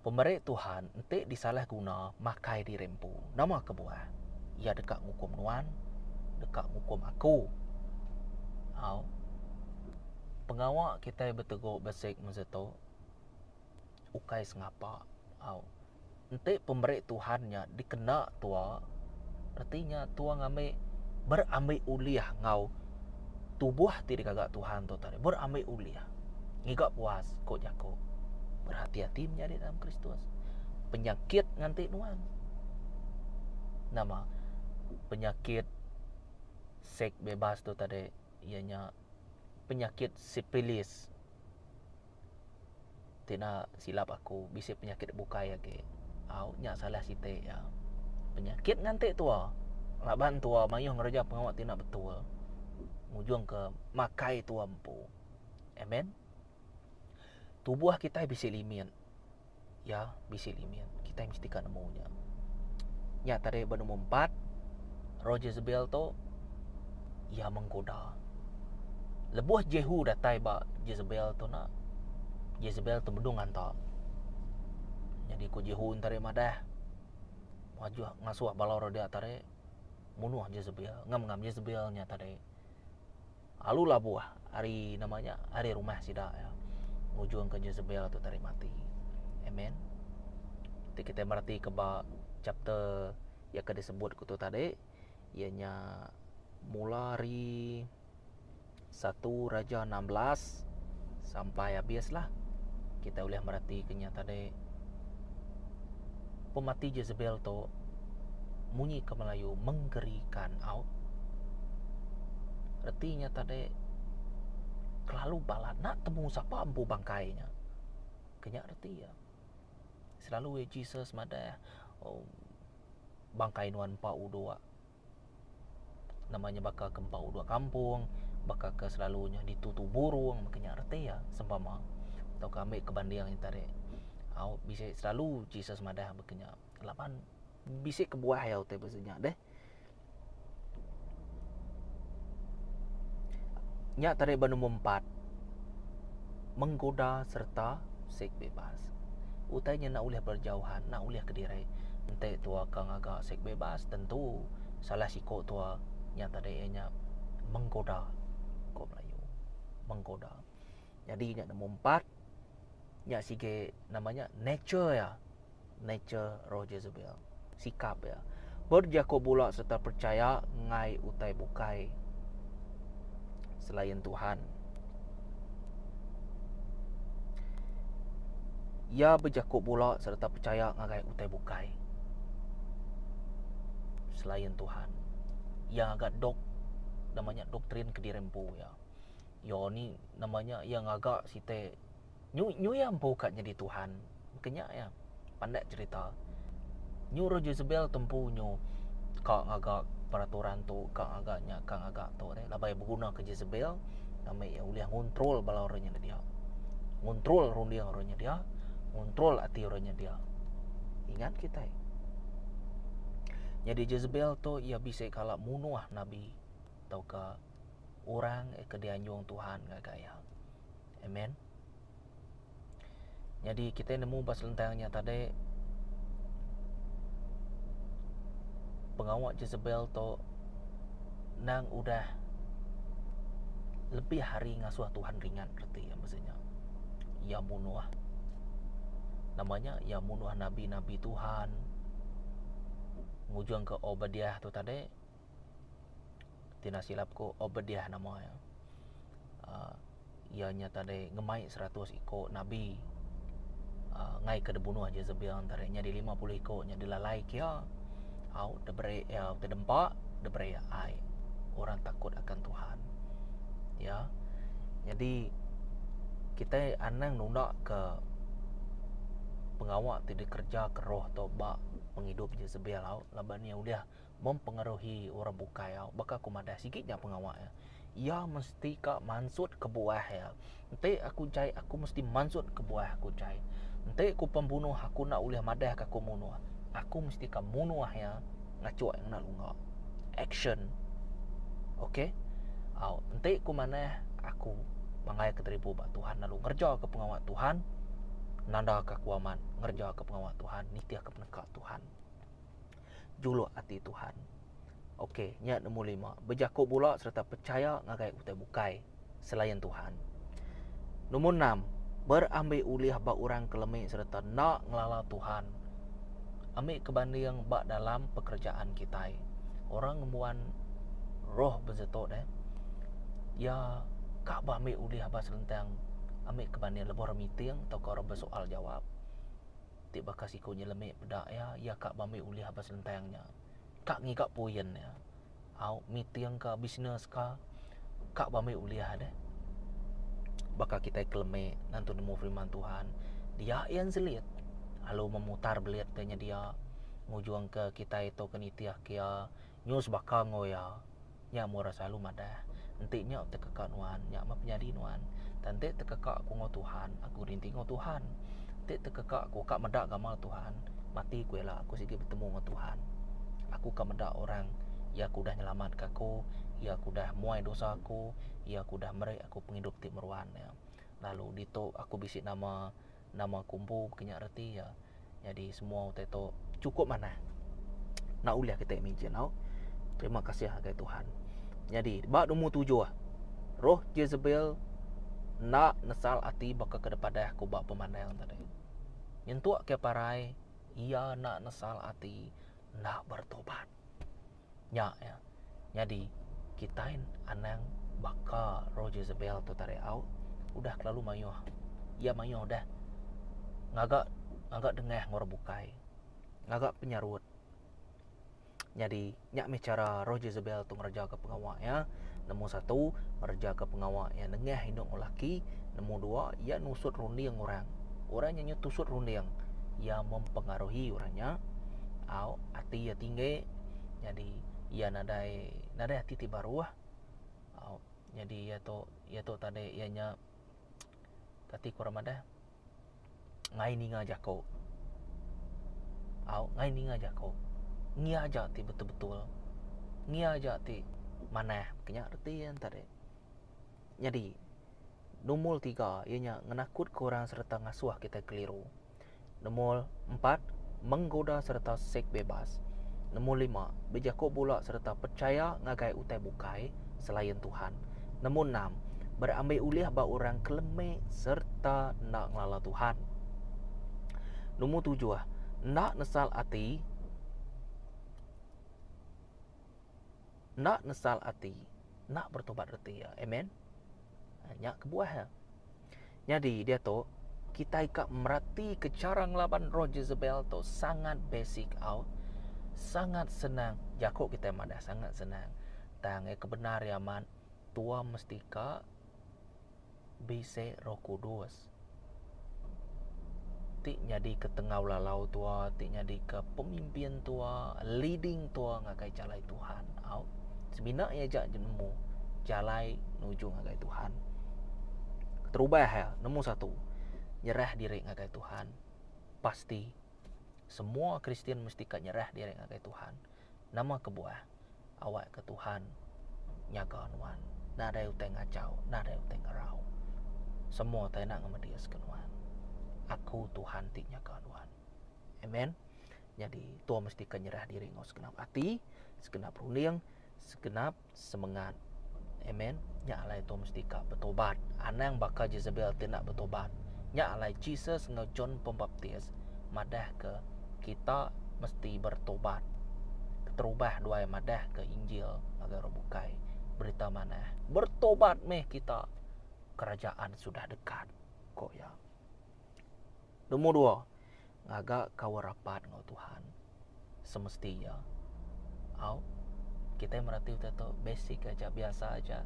Pemerek Tuhan entik disalah guna makai dirempu. Nama kebuah. Ia dekat ngukum nuan, dekat ngukum aku. Pengawak kita berteguk besek masa tu ukai sengapa. Entik pemerek Tuhannya dikena tua. Artinya tua berambil uliah ngau tubuh tidak kagak Tuhan tu tadi berambil uliah ngigak puas kok jako berhati-hati menjadi dalam Kristus. Penyakit nganti nuan nama penyakit seks bebas tu tadi ianya penyakit sipilis. Tina silap aku bisa penyakit bukai ke nya salah site ya. Penyakit nganti tua laban tua mayuh ngerja pengawak tina betul ujung ke makai tua empu. Amen. Tubuh kita bisa limin. Ya, bisa limin. Kita mesti kan nemunya. Ya, tadi nombor 4, roh Jezebel tu ia menggoda. Lebuh Jehu datai ba Jezebel tu nak. Jezebel tu bedung anta. Jadi ku Jehu antare madah. Wajah ngasuh balor dia tare munuh Jezebel. Ngam Jezebelnya tadi. Alulah buah hari namanya hari rumah sida ya. Ujung ke Jezebel tu tarik mati. Amen. Jadi kita merhati ke chapter yang disebut kutu tadi ianya mula hari 1 Raja 16 sampai habis lah. Kita boleh merhati kenya tadi pemati Jezebel tu munyi ke Melayu menggerikan. Artinya tadi kelalu balat nak temu siapa ampu bangkainya. Kenyak arti ya. Selalu Jesus madah bangkai nuan PAU2. Namanya bakal ke PAU2 kampung, bakal ke selalunya ditutup burung, makanya arti ya sempama atau kami kebanding yang tadi. Bisa selalu Jesus madah makanya lapan bisa ke buah ya teh bahasanya deh. Nya tadi nombor 4 menggoda serta seks bebas. Utainya nak ulih berjauhan, nak ulih kediri. Ente tua kang agak seks bebas tentu salah siko tua nya tadi nya menggoda. Kok Melayu menggoda. Jadi nya nombor 4 nya sige namanya nature ya. Nature roh Jezebel. Sikap ya. Berjakok bulak serta percaya ngai utai bukai selain Tuhan. Ia berjakuk pula serta percaya ngagai utai bukai selain Tuhan. Yang agak namanya doktrin kedirempu ya. Yo ni namanya yang agak site nyu yang bukan jadi Tuhan. Makanya ya pandai cerita. Nyu roh Jezebel tempu nyu kak agak peraturan tu kang agaknya kang agak tu labai berguna ke Jezebel namai ulih ngontrol balornya dia ngontrol rundia orangnya dia ngontrol hati orangnya dia. Ingat kita. Jadi Jezebel tu ia bisa kalau munuh Nabi atau ke orang ke dianjung Tuhan gaya. Amen. Jadi kita nemu pas lentangnya tadi pengawal Jezebel tu nang udah lebih hari ngasuh Tuhan ringan berarti ya maksudnya. Ia munuh. Namanya ia munuh nabi-nabi Tuhan. Ngujung ke Obadiah tu tadi. Tina silapku Obadiah namanya. Ianya tadi ngemai 100 ikut nabi. Ngai ke dibunuh Jezebel antaranya di 50 ikutnya dilalai kia. Au debre ya terdempak debre ai. Orang takut akan Tuhan. Ya. Jadi kita anang nunda ke pengawal tidak kerja ke roh toba menghidup Jezebel au labannya udah mempengaruhi orang bukai au bakal kumada sikitnya pengawal ya. Ia mesti ka mansut ke buah ya. Nanti aku cai aku mesti mansut ke buah aku cai. Nanti aku pembunuh aku nak ulih madah aku munuh. Aku mesti ka munuh ya. Ngaco yang nak lunga. Action. Okey. Au nanti aku mana aku mangai ke teribu ba Tuhan lalu ngerja ke pengawal Tuhan. Nanda kekuaman ngerja ke pengawal Tuhan, nitia ke penekak Tuhan. Juluk hati Tuhan. Okey, nya nombor 5. Berjakuk pula serta percaya ngagai utai bukai selain Tuhan. Nombor 6. Berambil ulih bak orang kelemik serta nak ngelala Tuhan. Ambil kebanding bak dalam pekerjaan kita. Orang ngemuan roh berzetot ya kak ambil ulih bak selentang ambil kebanding lebih meeting atau orang bersoal jawab. Tiba kasih kunya lemik pedak ya kak ambil ulih bak selentangnya. Kak ngigak poyen ya. Au meeting ke bisnes ka kak ambil ulih deh. Bakal kita kelemik nanti nemu firman Tuhan. Dia yang selit. Lalu memutar belit tanya dia ngujuang ke kita itu ke nitiah kia news bakal ngoya. Nya murah selalu madah. Nantinya tekekak nuan, nya mah penyadi nuan. Tante tekekak aku ngo Tuhan, aku rinting ngo Tuhan. Nanti tekekak aku kak medak gamal Tuhan. Mati ku lah aku sige bertemu ngo Tuhan. Aku kak medak orang ya aku dah nyelamat aku, ya aku dah muai dosa aku, ya aku dah merik aku penghidup ti meruan ya. Lalu dito aku bisik nama kumpu kenyak reti ya. Jadi semua itu cukup mana. Nak uliah kita imagine now. Terima kasih kepada Tuhan. Jadi bab nombor 7 roh Jezebel nak nesal hati bakal kepada aku bab pemandang tadi. Nyentuak ke parai ia nak nesal hati nak bertobat. Ya. Jadi kita anang bakal roh Jezebel tu tarik out udah lalu mayuh. Ia mayuh dah. Ngagak dengah ngor bukai. Ngagak penyarut. Jadi nyak cara roh Jezebel tu ngerja ke pengawal ya. Nombor 1 ngerja ke pengawal ya dengah hidup lelaki. Nombor 2 ia nusut runding orang. Orangnya nyetusut runding. Ia mempengaruhi orangnya. Au hati ia tinggi. Jadi ia nadai hati ti baru au jadi ia tu tadi ianya tadi kurang ada ngai ninga jako. Au ngai ninga jako. Ngia aja ti betul-betul. Ngia aja ti mana kenyak retian tadi. Jadi nomor 3 ianya ngenakut ke orang serta ngasuh kita keliru. Nomor 4 menggoda serta seks bebas. Nomor 5 berjakuk pula serta percaya ngagai utai bukai selain Tuhan. Nomor 6 berambil ulih bak orang kelemik serta nak ngelala Tuhan. Nomor 7 nak nesal hati. Nak nesal hati, nak bertobat reti ya. Amen. Nyak kebuah ya. Jadi dia tu kita ikut merati ke cara ngelaban roh Jezebel tu sangat basic out. Sangat senang. Jakuk kita madah sangat senang. Tang kebenar ya man. Tua mesti ka bise Roh Kudus. Tik jadi ke tengah lalau tua, tik jadi ke pemimpin tua, leading tua ngakai jalai Tuhan. Out. Sebenarnya jak jenemu jalai nuju ngagai Tuhan. Terubah ya. Nombor 1 nyerah diri ngagai Tuhan. pasti semua Kristian mesti ka nyerah diri ngagai Tuhan. Nama kebuah awak ke Tuhan nyaga nuan. Nada uteng ngacau, nada uteng ngarau. Semua tak nak ngamadias ke nuan. Aku Tuhan ti nyaga nuan. Amen. Jadi tua mesti ka nyerah diri ngau segenap hati, segenap runing, segenap semangat. Amen. Nya alai tua mesti ka bertobat. Anang bakal Jezebel tidak bertobat. Nya alai Jesus ngau John Pembaptis madah ke kita mesti bertobat. Terubah dua madah ke Injil agar bukai berita mana bertobat meh kita, kerajaan sudah dekat kok ya. Nomor 2, ngagak kau rapat ngau Tuhan semestinya. Kita merhati itu basic aja, biasa aja.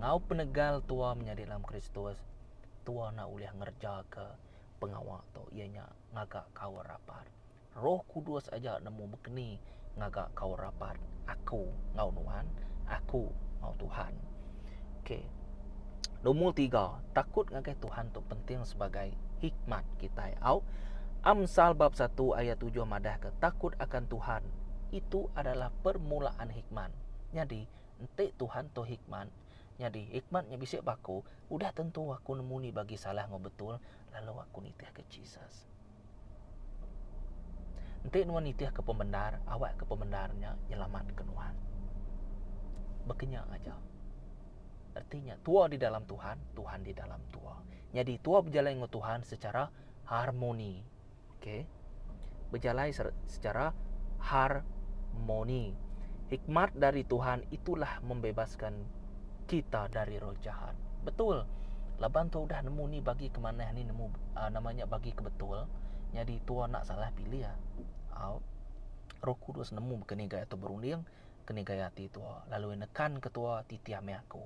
Ngau penegal tua menjadi dalam Kristus, tua nak uliah ngerja ke pengawal tu ianya ngagak kau rapat. Roh Kudus aja nemu bekeni ngagak kau rapat. Aku ngau Tuhan, aku ngau Tuhan. Okey. Nomor 3, takut ngagai Tuhan tu penting sebagai hikmat kita. Amsal bab 1 ayat 7 madah ke takut akan Tuhan itu adalah permulaan hikmat. Jadi entik Tuhan tu hikmat. Jadi hikmatnya bisik baku, udah tentu aku nemu ni bagi salah ngau betul, lalu aku nitih ke Jesus. Entik nuan nitih ke pembenar, awak ke pembendarnya nyelamat ke nuan. Berkenyang aja. Artinya tua di dalam Tuhan, Tuhan di dalam tua. Jadi tua berjalan dengan Tuhan secara harmoni. Okey. Berjalan secara harmoni. Hikmat dari Tuhan itulah membebaskan kita dari roh jahat. Betul. Laban tu udah nemu ni bagi ke mana ni nemu namanya bagi ke betul. Jadi tua nak salah pilih ya. Roh Kudus nemu keni gaya tu berunding, keni gaya hati tua. Lalu nekan ketua titiah me aku.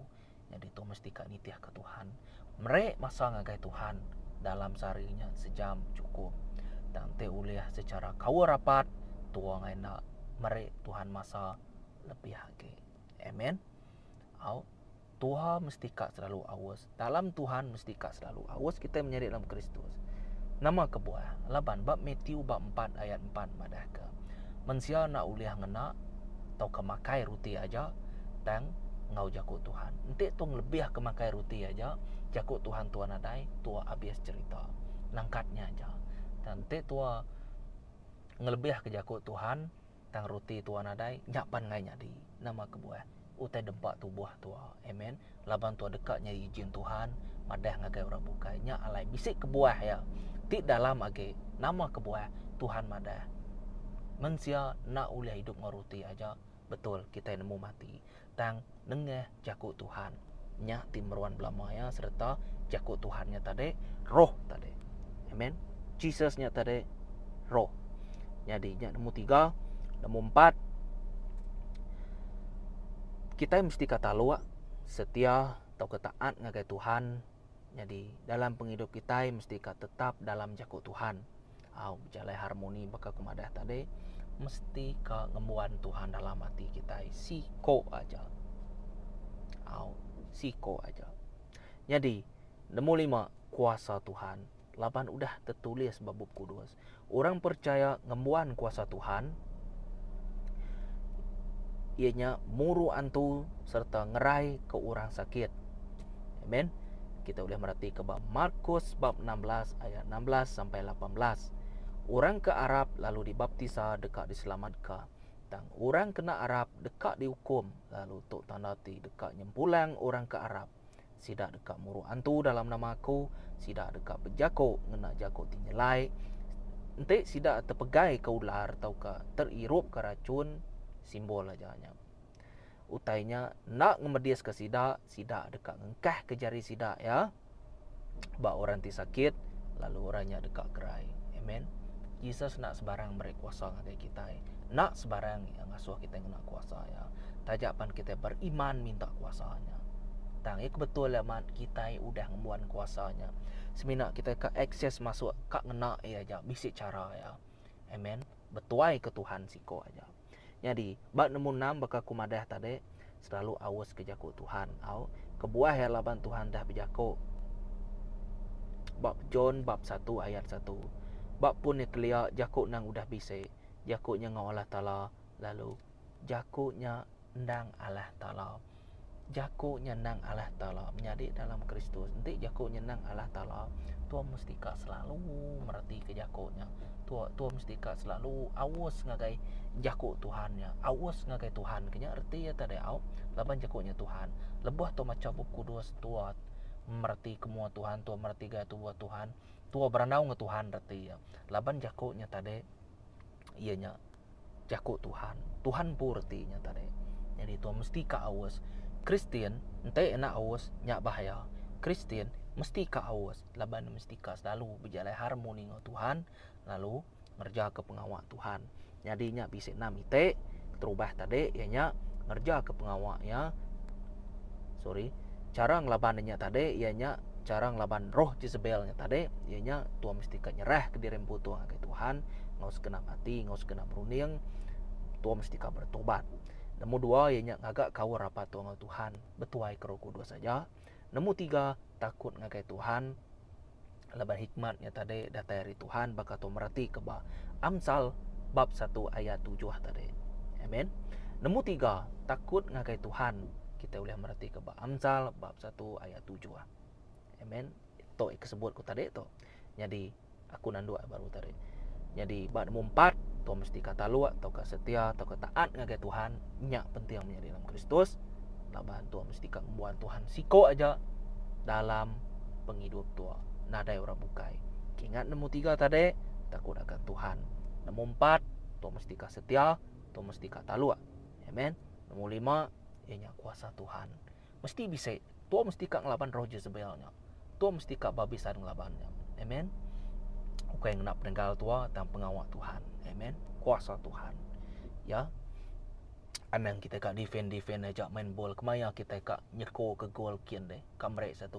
Jadi tu mesti kak nitiah ke Tuhan. Merek masa ngagai Tuhan dalam seharinya sejam cukup. Dan te uliah secara kau rapat tua ngai nak merek Tuhan masa lebih lagi. Amen. Tuhan mesti kak selalu awas. Dalam Tuhan mesti kak selalu awas. Kita menyeret dalam Kristus. Nama kebuah laban bab Matthew bab 4 ayat 4 madah ke. Mensia nak uliah ngena atau kemakai ruti aja dan ngau jakut Tuhan. Entik tong lebih kemakai ruti aja, jakut Tuhan tuan adai, tua habis cerita. Nangkatnya aja. Dan entik tua ngelebih ke jakut Tuhan, tang ruti tuan adai, nyapan ngai nyadi. Nama kebuah utai dempak tubuh tua. Amen. Laban tua dekatnya izin Tuhan, madah ngagai orang bukai. Nya alai bisik kebuah ya. Ti dalam age nama kebuah Tuhan madah. Mensia nak uliah hidup ngaruti aja. Betul kita nemu mati. Tang nengeh jakut Tuhan. Nya timruan belamaya serta jakut Tuhannya tadi roh tadi. Amen. Jesusnya tadi roh. Jadi nya nemu 3, nemu 4. Kita mesti kata luak setia atau ketaat ngagai Tuhan. Jadi dalam penghidup kita mesti tetap dalam jakut Tuhan. Berjalan harmoni bakal kumadah tadi. Mesti ke ngemuan Tuhan dalam hati kita. Siko aja. Siko aja. Jadi nemu 5, kuasa Tuhan. Laban udah tertulis bab Kudus. Orang percaya ngemuan kuasa Tuhan. Ianya muru antu serta ngerai ke orang sakit. Amen. Kita boleh merhati ke bab Markus bab 16 ayat 16 sampai 18. Orang ke Arab lalu dibaptisa dekat diselamatkan. Dan orang kena Arab dekat dihukum. Lalu tok tanda ti dekat nyempulang orang ke Arab. Sidak dekat muru antu dalam nama aku. Sidak dekat berjakuk ngena jakuk tinyelai. Entik sidak terpegai ke ular atau ke terirup ke racun. Simbol aja nya. Utainya nak ngemedias ke sidak dekat ngengkah ke jari sidak ya. Bak orang ti sakit lalu orangnya dekat kerai. Amen. Jesus nak sebarang beri kuasa ngagai kita. Nak sebarang yang ngasuh kita nak kuasa ya. Tajapan kita beriman minta kuasanya. Tang betul lah mat kita udah ngemuan kuasanya. Semina kita ke akses masuk kak ngena aja bisik cara ya. Amen. Betuai ke Tuhan siko aja. Jadi, bab nemu 6 bakal kumadah tadi selalu awas ke jakut Tuhan. Kebuah ya laban Tuhan dah berjakut. Bab John bab 1 ayat 1. bak pun ni kelia jakuk nang udah bisik, jakuknya ngau Allah Taala, lalu jakuknya nang Allah Taala. Jakuknya nang Allah Taala menjadi dalam Kristus. Nanti jakuknya nang Allah Taala, Tuhan mesti kak selalu merti ke jakuknya. Tuhan mesti kak selalu awas ngagai jakuk Tuhannya, awas ngagai Tuhan. Kenya arti ya tadi au, laban jakuknya Tuhan. Lebah tu macam buku dua setuat merti kemua Tuhan, Tuhan merti gaya tua Tuhan, tua beranau nge Tuhan arti ya. Laban jakuknya tadi, ianya jakuk Tuhan, Tuhan purtinya tadi. Jadi Tuhan mesti kak awas. Kristian ente enak awas nyak bahaya. Kristian mesti ka awas, laban mesti ka selalu berjalan harmoni dengan Tuhan, lalu ngerja ke pengawak Tuhan. Jadi nyak bisik nam ite terubah tadi ianya ngerja ke pengawaknya. Cara ngelabannya tadi ianya cara ngelaban roh Jezebelnya tadi ianya Tuhan mesti ka nyerah ke diri Tuhan ke Tuhan, ngau segenap hati, ngau segenap runing, Tuhan mesti ka bertobat. Nombor dua, ianya ngagak kau rapat Tuhan, betuai ke Roh Kudus saja. Nombor tiga, takut ngagai Tuhan. Lebar hikmatnya tadi datang dari Tuhan, bakal tu merati keba. Amsal bab 1 ayat 7 tadi. Amen. Nombor tiga, takut ngagai Tuhan. Kita boleh merati keba. Amsal bab 1 ayat 7. Amen. Itu kesebut ku tadi tu. Jadi aku nandu baru tadi. Jadi bab nombor 4, Tuhan mesti kata luak, atau setia, atau taat ngagai Tuhan. Nyak penting menjadi dalam Kristus. Laban Tuhan mesti kak membuat Tuhan siko aja dalam penghidup tua. Nadai orang bukai. Ingat nombor 3 tadi, takut akan Tuhan. Nombor 4, Tuhan mesti kak setia, Tuhan mesti kata luak. Amen. Nombor 5, ianya kuasa Tuhan. Mesti bisa. Tuhan mesti kak ngelaban roh Jezebelnya. Tuhan mesti kak babisan ngelabannya. Amen. Bukan yang nak peninggal tua dan pengawal Tuhan. Amen. Kuasa Tuhan. Ya. Anang kita kak defend aja main bol. Kemaya kita kak nyeko ke gol kian deh. Kamrek 1-0.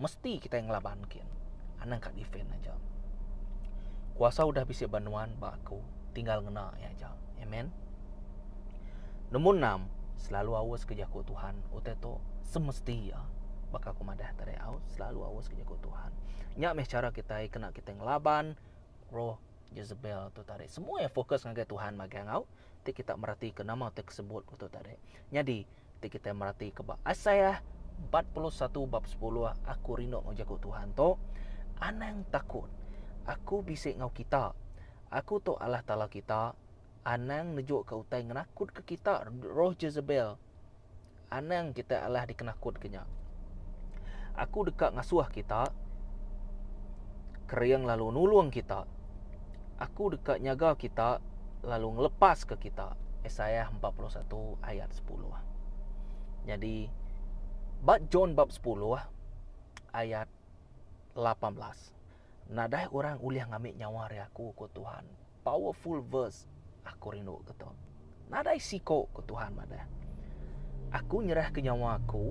Mesti kita yang ngelaban kian. Anang kak defend aja. Kuasa udah bisa bantuan baku. Tinggal ngena aja. Amen. Nombor 6. Selalu awas ke jaku Tuhan. Udah tu semesti ya. Bakal kumadah tadi au. Selalu awas ke jaku Tuhan. Nyak meh cara kita kena kita ngelaban roh Jezebel tu tadi. Semua yang fokus ngagai Tuhan magang au. Ti kita merhati ke nama tu sebut tu tadi. Jadi ti kita merhati ke Yesaya 41 bab 10, aku rindu ngajaku Tuhan tu. Anang takut. Aku bisik ngau kita. Aku tu Allah Taala kita. Anang nejuk ke utai ngenakut ke kita roh Jezebel. Anang kita Allah dikenakut kenya. Aku dekat ngasuh kita. Keriang lalu nulung kita. Aku dekat nyaga kita, lalu ngelepas ke kita. Yesaya 41 ayat 10. Jadi John bab 10 ayat 18. Nadai orang uliah ngambil nyawa aku ke Tuhan. Powerful verse. Aku rindu ke Tuhan. Nadai siko ke Tuhan madah. Aku nyerah ke nyawa aku.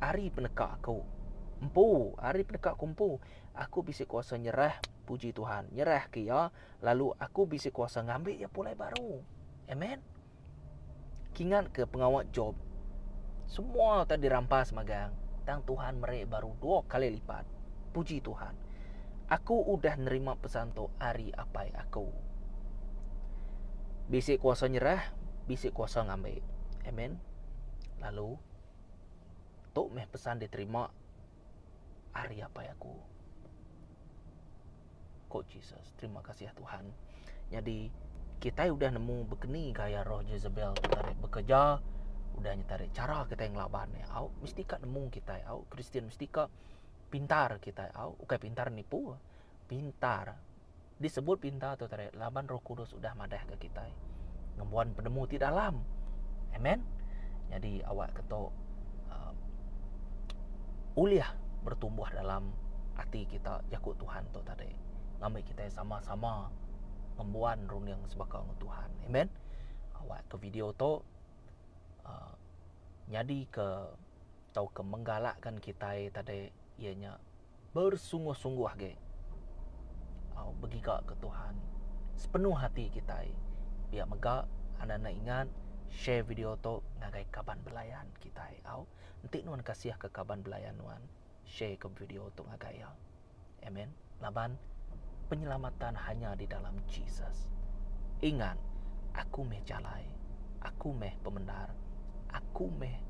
Hari penekak aku. Hari pendekat kumpu, aku bisa kuasa nyerah, puji Tuhan, nyerah ke ya, lalu aku bisa kuasa ngambil ya pulai baru. Amen. Kingat ke pengawat Job, semua tadi dirampas magang, tang Tuhan mereka baru 2 kali lipat. Puji Tuhan. Aku udah nerima pesan tu hari apa aku. Bisa kuasa nyerah, bisa kuasa ngambil. Amen. Lalu tu meh pesan diterima hari apa aku. Kok Jesus, terima kasih ya Tuhan. Jadi kita udah nemu begini gaya roh Jezebel tarik bekerja, udah nyetarik cara kita yang laban ya. Au mesti kak nemu kita ya. Au Kristen mesti kak pintar kita ya. Au bukan pintar nipu, pintar. Disebut pintar tu tarik laban Roh Kudus udah madah ke kita. Ngembuan penemu di dalam. Amen. Jadi awak ketok uliah bertumbuh dalam hati kita jakut Tuhan tu tadi. Ngambil kita sama-sama ngembuan run yang sebakal Tuhan. Amen. Awak ke video tu nyadi ke tau ke menggalakkan kita tadi ianya bersungguh-sungguh ge. Begigak ke Tuhan sepenuh hati kita. Biar megak anak-anak ingat share video tu ngagai kaban belayan kita. Nanti nuan kasih ke kaban belayan nuan. Share ke video untuk ngagaya. Amen. Laban penyelamatan hanya di dalam Jesus. Ingat, aku meh jalai, aku meh pembenar, aku meh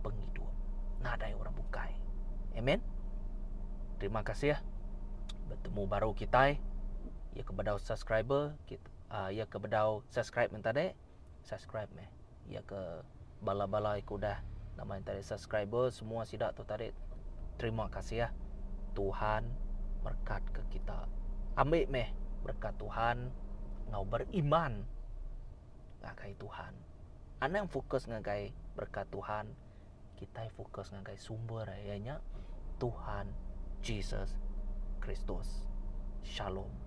penghidup. Nadai orang bukai. Amen. Terima kasih ya. Bertemu baru kita. Ya kepada subscriber kita, ya kepada subscribe minta dek, subscribe meh. Ya ke bala-bala ikut dah nama yang tadi subscriber semua sidak tu tadi. Terima kasih ya. Tuhan berkat ke kita. Ambil meh berkat Tuhan. Ngau beriman ngagai Tuhan. Ana yang fokus ngagai berkat Tuhan. Kita fokus ngagai sumber ayanya Tuhan Yesus Kristus. Shalom.